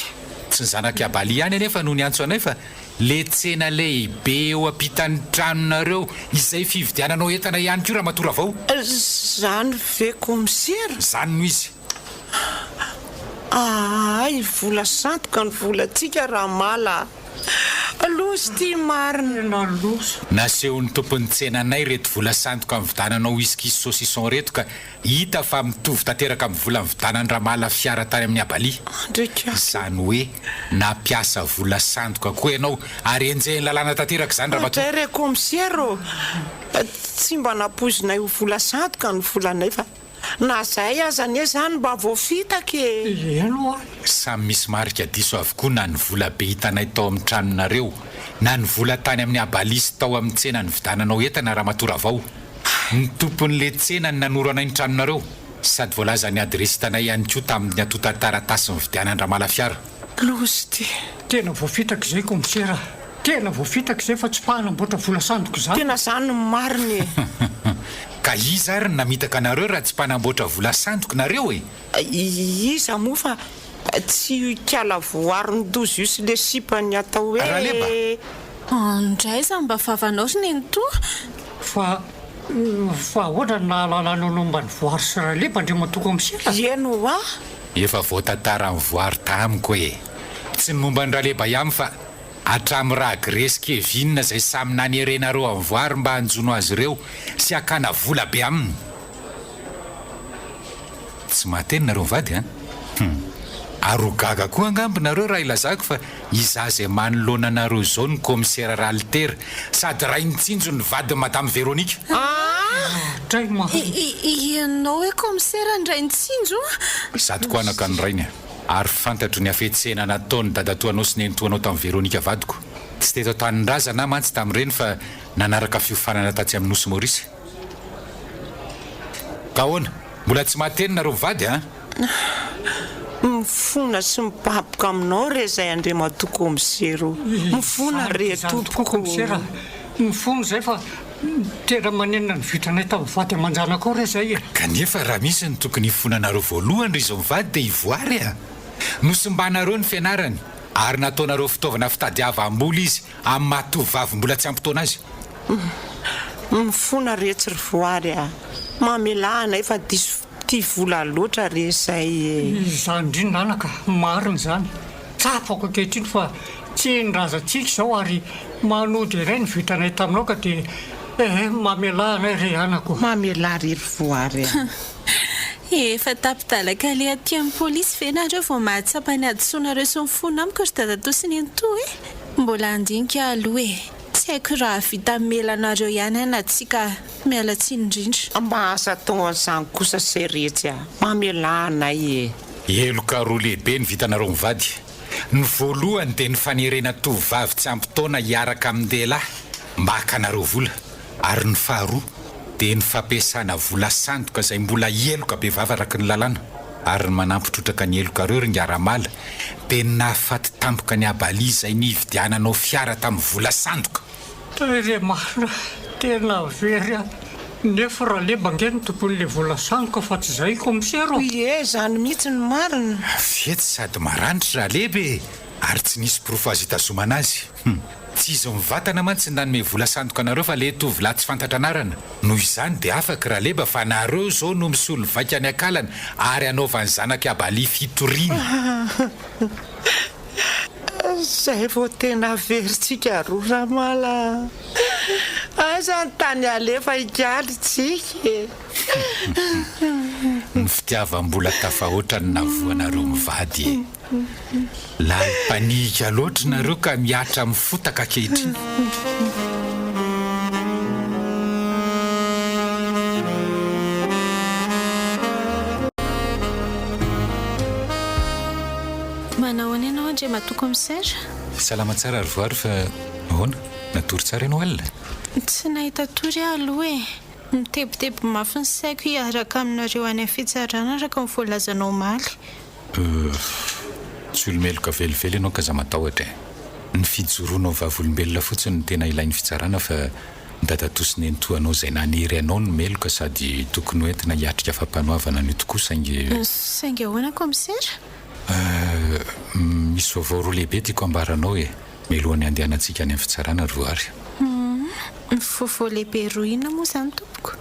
tsy ny zanaky abaly ihany anefa noho niantso anay fa le tsena lehibe eo ampitan'ny tranonareo izay fividiananao entana ihany ko raha matora avao. zany ve komisera? Zany noho izy. ay vola sandoka ny volantsika raha mala loso ty marina. Loso. Nasehon'ny tompon'ny tsenanay reto vola sandoka amin'ny vidananao whisky saucisson reto ka hita fa mitovy tanteraka amin'ny vola vidanany ramala fiara tany amin'ny abaly. Ndraika. Zany hoe nampiasa vola sandoka koa ianao ary enjehny lalàna tanteraka zany raha mato. Re komisero tsy mba napozinay ho vola sandoka ny volanay fa na zay azany e zany mba voafitaka e. Eno Samy misy marika diso avokoa na ny vola be hitanay tao amin'ny tranonareo na ny vola tany amin'ny abalisy tao amin'ny tsena ny vidananao entana raha matora avao. Ny tompon'le tsena ny nanoro anay ny tranonareo sady voalaza ny adresy tanay ihany koa tamin'ny atota taratasy ny vidianany ramala fiara. Loso ty. tena voafitaka izay komisera. Tena voafitaka izay fa tsy pahanamboatra vola sandoka zany. Tena zany mariny e. Ka iza ary namitaka nareo raha tsy mpanamboatra vola sandoka nareo e. Iza moa fa tsy kiala voariny dozy io sy le sipany atao hoe Rahaleba. Andray za mba favanao sy neny to. Fa ohatra nahalalana nomba ny voary sy rahaleba ndre mato komisera. Eno a? Efa voatantara ny voary tamiko e. Tsy ny momba ny rahaleba ihany fa hatramin'ny raha Gresy Kevin zay samy nanierenareo amin'ny voary mba hanjono azy ireo sy hakana vola be aminy. Tsy mateny nareo mivady arogaga koa angambonareo raha ilazako fa iza zay manoloananareo zao ny komisera Ralter sady raha intsinjo ny vady madame Véronique. Tray ma. Ianao hoe komisera ndray nitsinjo? Sady koa anaka ny rainy ary fantatro ny afetsena nataony dadatoanao sy nenitoanao tamin'ny Véronique avadiko. Tsy teto tanin-drazana mantsy tamin'ireny fa nanaraka fiofanana tatsy amin'ny Nosy Maurice. Ka ahoana, mbola tsy mateny nareo mivady mifona sy mipapoka aminao re zay andre mato komisero. Mifona re tompoko komisera. Mifona zay fa tena manenina ny vitranay tamin'ny vady amanjana koa re zay e. Kanefa raha misy ny tokony hifonanareo voalohany ry izo mivady dia ivoary nosimbanareo ny fianarany ary nataonareo fitaovana fitadiavam-bola izy amin'ny mahatovavy mbola tsy ampitoana azy. Mifona re tsy ry voary mamelahana efa diso ty vola loatra re zay e. Zany indrindra anaka marina zany. Tsapako ankehitriny fa tsy nrazantsika izao ary manody iray ny vitranay taminao ka dia mamelahana re anako. Mamelaha ry voary Efa tapitalaka le aty amin'ny polisy venareo vao mahatsapa ny adisonareo sy mifona amiko ry dadato sy neny to e. Mbola andinika aloha e. Tsy haiko raha vita melanareo ihany na tsika miala tsiny indrindra. Mba asa tao an'izany kosa seretsy mamelahana Eloka roa lehibe ny vitanareo mivady. Ny voalohany dia ny fanerena tovavy tsy ampitaona hiaraka amin'ny dehilahy mba hakanareo vola ary ny faharoa dia ny fampiasana vola sandoka izay mbola eloka be vava araky ny lalàna ary ny manampitrotraka ny eloka reo ry ngiaramala dia ny nahafaty tampoka ny abaly izay nividiananao fiara tamin'ny vola sandoka. Re marina tena very nefa raha leba nge ny tompon'le vola sandoka fa tsy zay komisero. Zany mihitsy ny marina. Fetsy sady maranitra raha lebe ary tsy nisy profo azo hitazomana azy. Tsy izo mivatana mantsy nanome vola sandoka nareo fa le tovolahy tsy fantatra anarana. Noho izany dia afaka raha leba fa nareo zao no misolo vaika any akalana ary anaovany zanaka abaly fitoriana. Zay vao tena veritsika roa ramala. Aza ny tany alefa hikaly tsika. Ny fitiavam-bola tafahoatra ny navoanareo mivady lalpanika loatra nareo ka miatra mifotaka ankehitriny. Manao any ianao andre mato komisera? Salama tsara ry voary fa ahoana natory tsara ianao alina? Tsy nahita tory aloha e. Mitebiteby mafy ny saiko hiaraka aminareo any amin'ny fitsarana araka ny voalazanao maly. Tsy olomeloka velively ianao ka za matahotra. Ny fijoroanao vavolombelona fotsiny no tena ilain'ny fitsarana fa datatosiny entoanao izay naniry anao no meloka sady tokony hoentina hiatrika fampanoavana ny tokoa saingy ahoana commissaire? Misy vaovao roa lehibe tiako ambaranao melohan'ny andehanantsika any amin'ny fitsarana ry voary. Vaovao lehibe roa inona moa zany tompoko?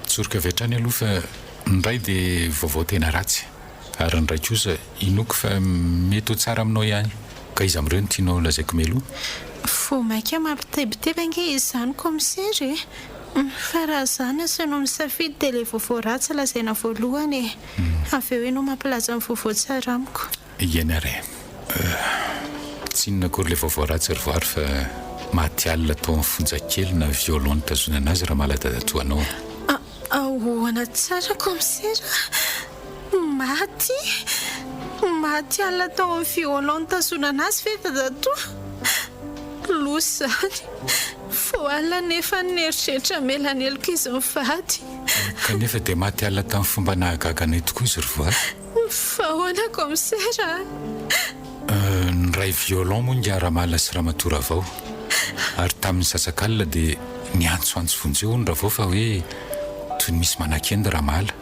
Tsoroka avy hatrany aloha fa ny ray dia vaovao tena ratsy ary ny ray kosa inoko fa mety ho tsara aminao ihany ka izy amin'ireo no tianao lazaiko meloha. Fo maika mampitebiteby ange izy zany commissaire fa raha zany asanao misafidy dia ilay vaovao ratsy lazaina voalohany avy eo ianao mampilaza amin'ny vaovao tsara amiko. Iena ray tsy inona akory ilay vaovao ratsy ry voary fa maty alina tao amin'ny fonjakely na violon nitazonana azy raha maladadatoanao. Ahoana tsara commissaire? Maty alina tao amin'ny violon nitazonana azy ve dadatoa? Losa zany fo alina nefa neritreritra melaneloko izy mivady kanefa dia maty alina tamin'ny fomba nahagaganay tokoa izy ry voary. Fa ahoana commissaire? Ny ray violon moa ngiara-malina sy ramatora avao ary tamin'ny sasakalina dia niantsoantso vonjeo ny ravao fa hoe toy ny misy manakenda raha mala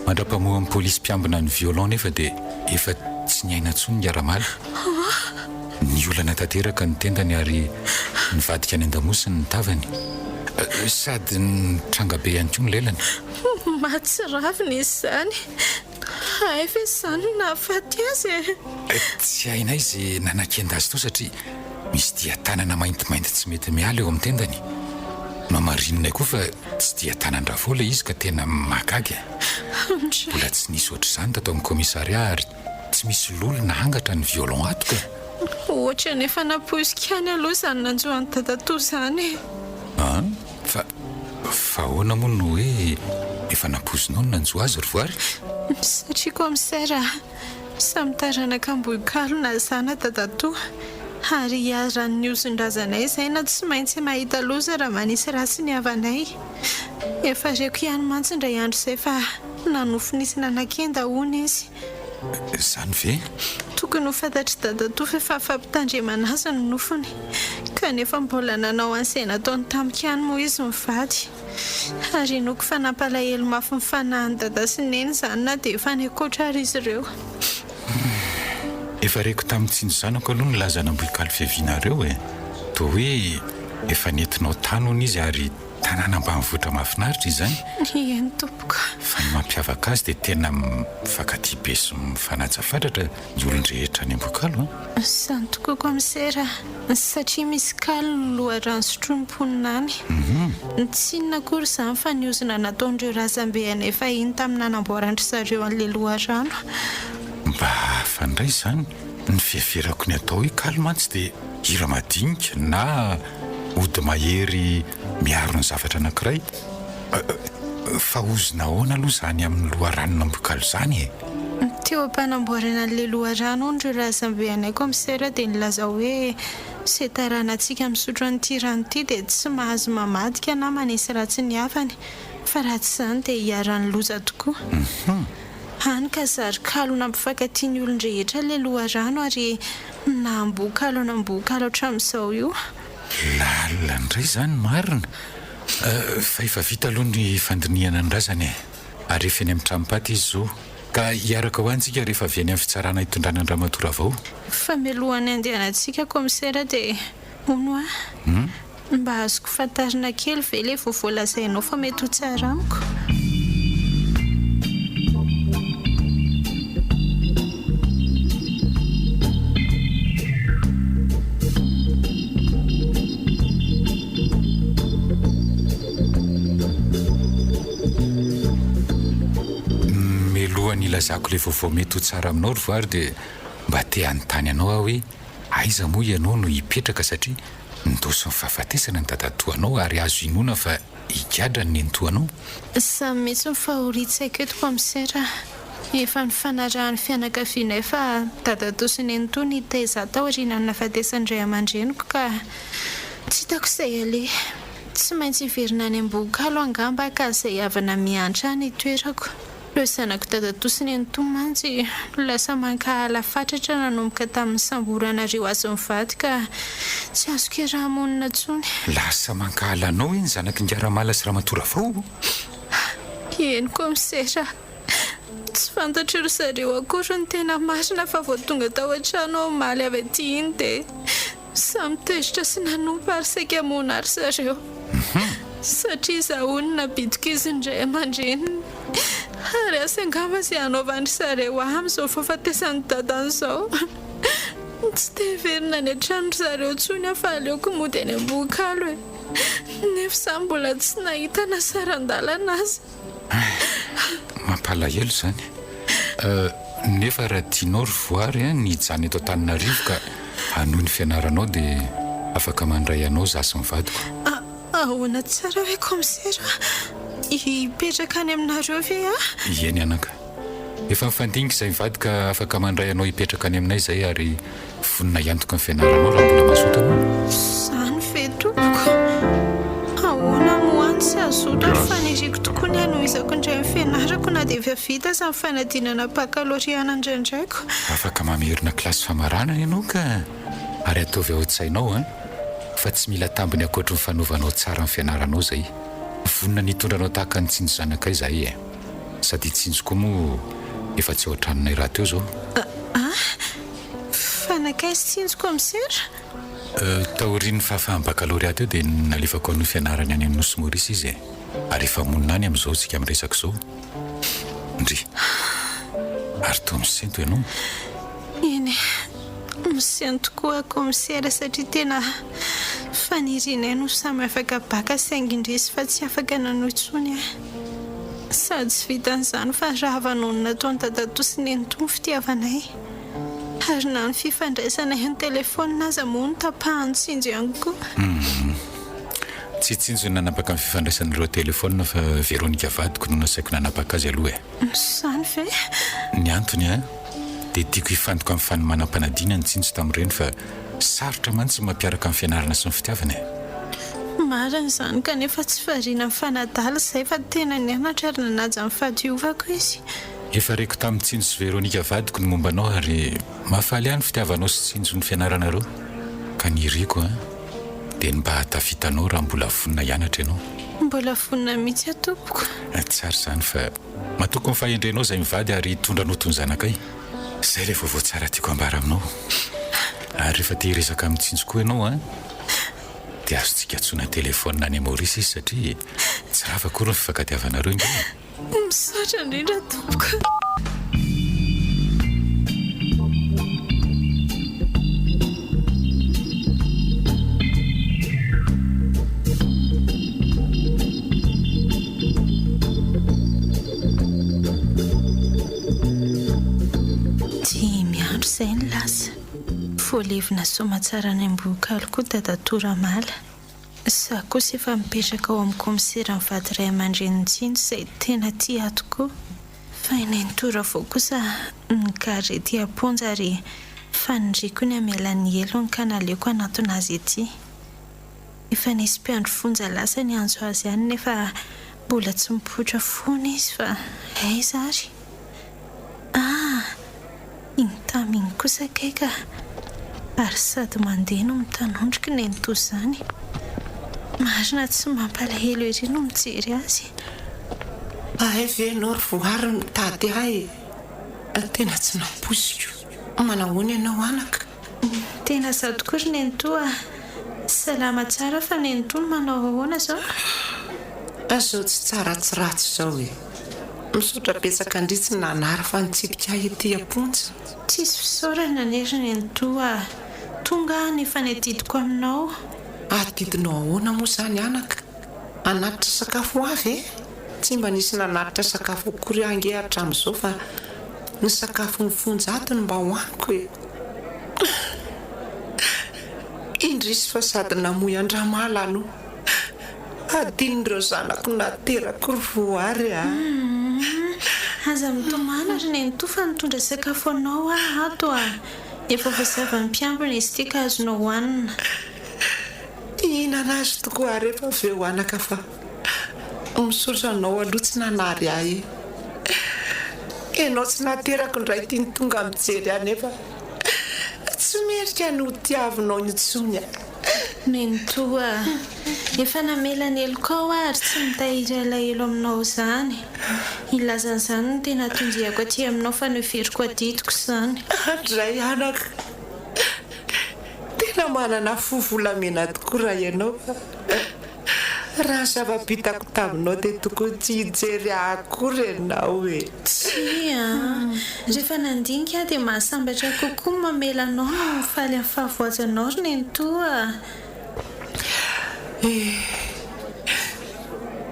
mandrapamoa amin'ny polisy mpiambina ny violon nefa dia efa tsy niaina ntsony ngiara-mala. Ny olana tanteraka ny tendany ary nivadika any an-damosiny ny tavany sady ny trangabe ihany koa ny lelany. Matsiravina izy zany efa izany nahafaty azy tsy haina izy nanakenda azy tao satria misy dia tanana maintimainty tsy mety miala eo amin'ny tendany. Mamarinina koa fa tsy dia tanan-dravo ilay izy ka tena mahagaga. Mbola tsy nisy ohatr'izany tato amin'ny komisaria ary tsy misy lolo nahangatra ny violon atoka. Ohatra nefa napoizika any aloha izany nanjoan'ny dadatoa izany. Fa ahoana moa no hoe efa napozinao no nanjo azy ry voary? Satria commissaire samy taranaka ambohikalona zana dadatoa ary hiaran'ny osin-drazanay izay na tsy maintsy mahita loza raha manisy ratsy ny havanay. Efa reko ihany mantsy indray andro izay fa nanofy nisy nanakenda hono izy. Izany ve? Tokony ho fantatry dadatoa fa efa fampitandremana azy ny nofony kanefa mbola nanao an'izay nataony tamika any moa izy mivady ary inoko fa nampalahelo mafy mifanahany dada sy neny izany na dia efa niakoatra ary izy ireo. Efa reko tamin'ny tsinjo-zanako aloha ny lazana ambohikaly fiavianareo toa hoe efa nentinao tany hono izy ary tanàna ambanivohitra mahafinaritra izy zany. Eny tompoko. Fa ny mampiavaka azy dia tena mifankatia be sy mifanaja fatratra ny olon-drehetra any ambokalo. Izany tokoa commissaire satria misy kaly ny loharano sotronim-ponina any. Tsy inona akory izany fa niozona nataon'ireo razambe anay fahiny tamin'ny nanamboarandry zareo an'ilay loharano. Mba fandray izany ny fiheverako ny atao hoe kaly mantsy dia hira madinika na ody mahery miaro ny zavatra anankiray. Fa ozona ahoana aloha izany amin'ny loharanona ambokalo izany Teo ampanamboarana an'ilay loharano ondro razambe anay commissaire dia nilaza hoe se taranantsika misotro an'ity rano ity dia tsy mahazo mamadika na manisy ratsy ny havany fa ratsy izany dia hiaran'ny loza tokoa. Hany ka zary kalo nampifankatia ny olon-drehetra ilay loharano ary namboakalo namboakalo hatramin'izao io. Lalina indray izany marina. Fa efa vita aloha ny fandiniana ny razany ary efa eny amin'ny tranompaty izy zao ka hiaraka ho antsika rehefa avy any amin'ny fitsarana hitondrana ny ramatora avao. Fa mialohan'ny andehanantsika commissaire dia hono mba azoko fantarina kely ve ilay vaovao lazainao fa mety ho tsara amiko. Ilazako ilay vaovao mety ho tsara aminao ry voary dia mba te hanontany anao aho hoe aiza moa ianao no hipetraka satria nidosy ny fahafatesana ny dadatoanao ary azo inona fa higadra ny nentoanao. Samy mitsy mifahoritsaka eto commissaire efa nifanarahan'ny fianakavianay fa dadatoa sy nentoa ny taiza tao ariana ny nafatesany ray aman-dreniko ka tsy hitako izay aleha tsy maintsy hiverina any am-bokalo angamba ka izay havana miantra ny toerako. Ireo zanako dadatosiny Antomanjy lasa mankahala fatratra nanomboka tamin'ny samboranareo azo mivady ka tsy azoko rahamonina intsony. Lasa mankahala anao iny zanaky Ngiaramala sy Ramatora vao. Eny komisera, tsy fantatro ry zareo akory ny tena marina fa vao tonga tao an-trano ao maly avy aty iny dia samy tezitra sy nanompo ary saika hamoana ary zareo. Satria zahonina bidiko izy indray aman-dreniny ary asa angamba izay hanaovan'ny zareo amin'izao fahafatesany dadany izao. Tsy dia verina ny an-trano zareo intsony afa aleoko mody any Ambokalo e. Nefa izaho mbola tsy nahita nasaran-dalana azy. Mampalahelo zany. Nefa raha tianao ry voary ny jany eto Antananarivo ka hanohy ny fianaranao dia afaka mandray anao zaho sy mivadiko. Ahoana tsara hoe komisera, hipetraka any aminareo ve Eny anaka. Efa mifandinga izay mivady ka afaka mandray anao hipetraka any aminay izay ary vonina hiantoka ny fianaranao raha mbola mazoto anao. Izany ve tompoko? Ahoana moany sy azoto ary faniriko tokoa ny hanohizako indray amin'ny fianarako na dia efa vita sa ny fanadinana bakaloriana indraindraiko. Afaka mamerina kilasy famaranana ianao ka ary ataovy ao an-tsainao fa tsy mila tambiny akoatra ny fanaovanao tsara ny fianaranao izay. Vonina nitondranao tahaka ny tsinjo zanakay izahay sady tsinjo koa moa efa tsy ao an-tranonay raha teo izao. Fanakay sy tsinjo komisera? Taorian'ny fahafahan'ny bakaloriata eo dia nalefako hanohy fianarany any amin'ny Nosy Maurice izy ary efa monina any amin'izao tsika miresaka izao. Ndry, ary toa misento ianao. Eny, misento koa komisera satria tena fanirinay no samy afaka baka saingy indrisy fa tsy afaka nanohy intsony sady tsy vitan'izany fa raha vanonina taony dadatosiny Antomy fitiavanay ary na ny fifandraisana eo ny telefônina aza moa no tapahany tsinjo ihany koa. Tsy tsinjo nanapaka amin'ny fifandraisan'ireo telefônina fa Veronika vadiko no nasaiko nanapaka azy aloha Izany ve? Ny antony dia tiako hifantoka amin'ny fanomanam-panadina ny tsinjo tamin'ireny fa sarotra mantsy mampiaraka amin'ny fianarana sy ny fitiavana. Marina izany kanefa tsy variana amin'ny fanadala izay fa tena nianatra ary nanaja amin'ny fahadiovako izy. Efa reko tamin'ny tsinjo sy Veronika vadiko ny mombanao ary mahafaly ihany fitiavanao sy tsinjo ny fianaranareo ka ny riko dia ny mba hatafitanao raha mbola vonina hianatra ianao. Mbola vonina mihitsy atompoko. Tsara izany fa matoko ny fahendrenao izay mivady ary hitondranao toy ny zanakay. Izay ilay vaovao tsara tiako ambara aminao. Ary rehefa te hiresaka amin'ny tsinjo koa ianao dia azontsika antsoina telefônina any Maurice izy satria tsy raha akory ny fifankatiavanareo indray. Misaotra indrindra tompoko. Izay ny lasa voalevina somatsara ny Ambokalo koa dadatora mala. Za kosa efa mipetraka ao amin'ny komisera mivady ray aman-dreniny tsinjo izay tena tia tokoa. Fa iny tora vao kosa ny garety aponja ary fanindriko ny amelan'ny elo ny kanaleko anatona azy ety. Efa nisy mpiandro fonja lasa ny anjo azy ihany nefa mbola tsy mipoitra fony izy fa aiza ary. Iny taminy kosa kaika ary sady mandeha no mitanondrika ny anto izany. Marina tsy mampalahelo ery no mijery azy. Ve ianao ry voary mitady ahy? Tena tsy namposiko. Manahoana ianao anaka? Tena zao tokory ny anto salama tsara fa ny anto no manao ahoana izao? Azao tsy tsara tsy ratsy izao misaotra betsaka andritsy nanara fa nitsipika ety aponja. Tsisy fisaorana nery ny anto tonga nefa ny adidiko aminao. Adidinao ahoana moa izany anaka? Anatitra sakafo avy tsy mba nisy nanatitra sakafo akory ange hatramin'izao fa ny sakafo ny fonjatiny mba hoaniko indrisy fa sady namoy Andramala ano adin'ireo zanako naterako ry voary aza mitomana ary ny anto fa nitondra sakafo anao ato efa vazava ny mpiambina izy tia ka azonao hohanina. Ihinana azy tokoa rehefa avy eo anaka fa misaotra anao aloha tsy nanary ahy ianao tsy naterako ndray tiany tonga mijery anefa tsy merika no tiavinao intsony Nentoa, efa namelany elokao ary tsy mitahiry alahelo aminao izany. Ilazan'izany no tena tondiako aty aminao fa noveriko aditiko izany. Andray anaka, tena manana fovolamena tokoa raha ianao. Raha zava-bitako taminao dia tokony tsy hijery akory ianao e. Tsia, rehefa nandinika dia mahasambatra kokoa mamela anao no mifaly amin'ny fahavoazanao ry Nentoa.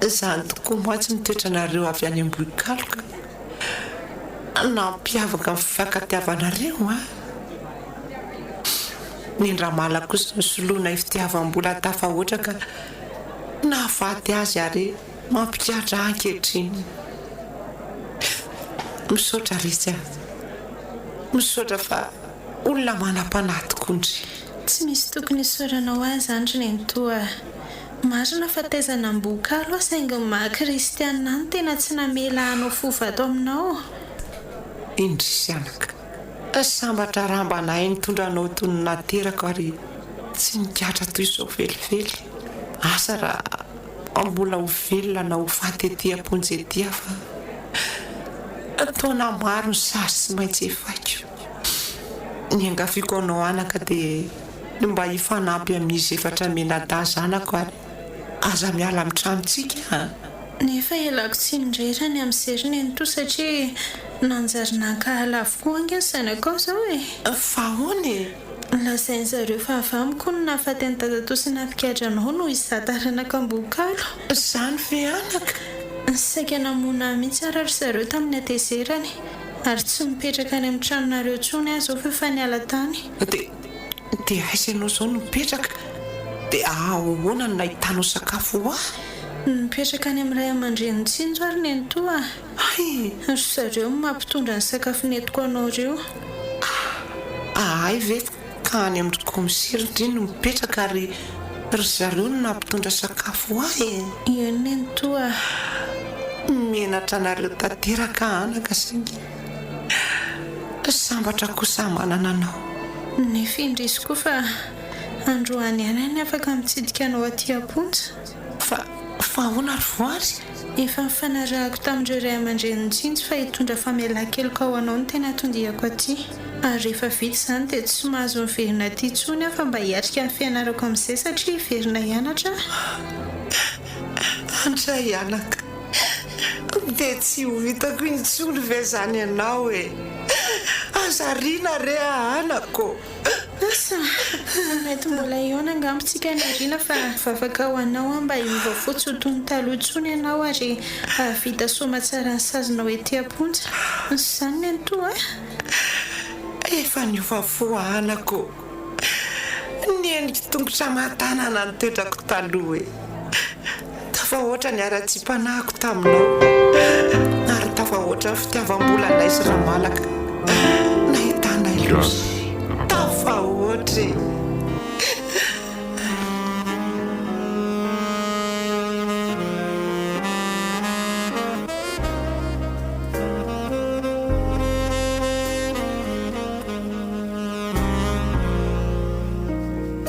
Izany tokoa mantsy mitoetranareo avy any Ambohikaloka. Nampiavaka amin'ny fifankatiavanareo Ny Ramala kosa nisoloana ifitiavam-bola tafahoatra ka nahafaty azy ary mampikatra ankehitriny. Misaotra Ritsy misaotra fa olona manam-panahy tokondry. Tsy misy tokony isaoranao azy izany ry Nentoa. Marina fa taizana Ambohikalo saingy maha-kristianina any tena tsy namela anao fovato aminao. Indrisy anaka, sambatra rambanahy nitondranao tony naterako ary tsy nikatra toy izao velively. Asa raha mbola ho velona na ho faty ety am-ponjy ety fa taona maro ny sary tsy maintsy efaiko. Ny angafiako anao anaka dia mba hifanampy amin'izy efatra menada zanako ary aza miala amin'ny tranontsika. Nefa ialako tsy indrerany amin'ny sery Nentoa satria nanjary nankahala avokoa anga ny zanakao izao e. Fa ahoana lazainy zareo fa avy amiko no nahafaty ny tatato sy nampikadranao no izataranako Ambohikalo. Izany ve anaka? Saika namona mihitsy ary zareo tamin'ny atezerany ary tsy mipetraka any amin'ny tranonareo intsony azy ao fa niala tany. Dia aiza ianao izao no mipetraka? Dia ahoana no nahitanao sakafo Mipetraka any amin'ny ray aman-dreny tsinjo ary Nentoa. Ry zareo mampitondra ny sakafo netiko anao ireo. Ay ve ka any amin'ny komisery indriny no mipetraka ary ry zareo no nampitondra sakafo Io Nentoa. Menatra anareo tanteraka anaka singy. Sambatra kosa manana anao. Nefa indrisy koa fa androany ihany afaka mitsidika anao aty am-ponja. Fa ahoana ry voary? Efa mifanarahako tamin'ireo ray aman-dreny tsinjo fa hitondra famelan-keloka ho anao no tena tondihako aty. Ary rehefa vita izany dia tsy mahazo miverina aty intsony fa mba hiatrika ny fianarako amin'izay satria hiverina hianatra. Andray anaka, dia tsy ho hitako intsony ve izany ianao e. Azariana re anako. Asa, mety mbola iona angambotsika ny ariana fa vavaka ho anao mba hiova fotsy ho toy ny taloha intsony ianao ary vita soma tsara ny sazonao ety am-ponja. Izany Nentoa. Efa niova fo anako. Ny endrika tongotra mahatanana ny toetrako taloha e. Tafahoatra ny ara-tsi-panahiko taminao ary tafahoatra ny fitiavam-bolanay sy Ramalaka. Nahitanay loza. Tafahoatra e.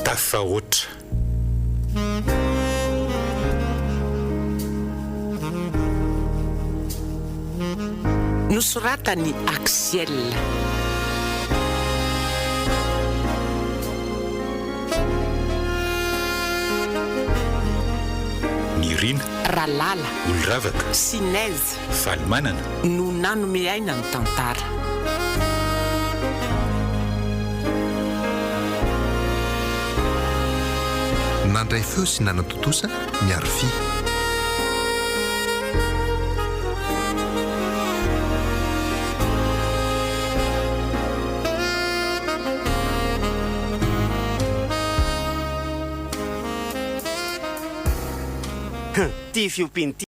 Tafahoatra. Nosoratany Axiel. Nirina, Ralala, Olravaka, Sinez Falimanana no nanome aina ny tantara. Nandray feo sy nanatotosa miaro fi. Ty fiompiany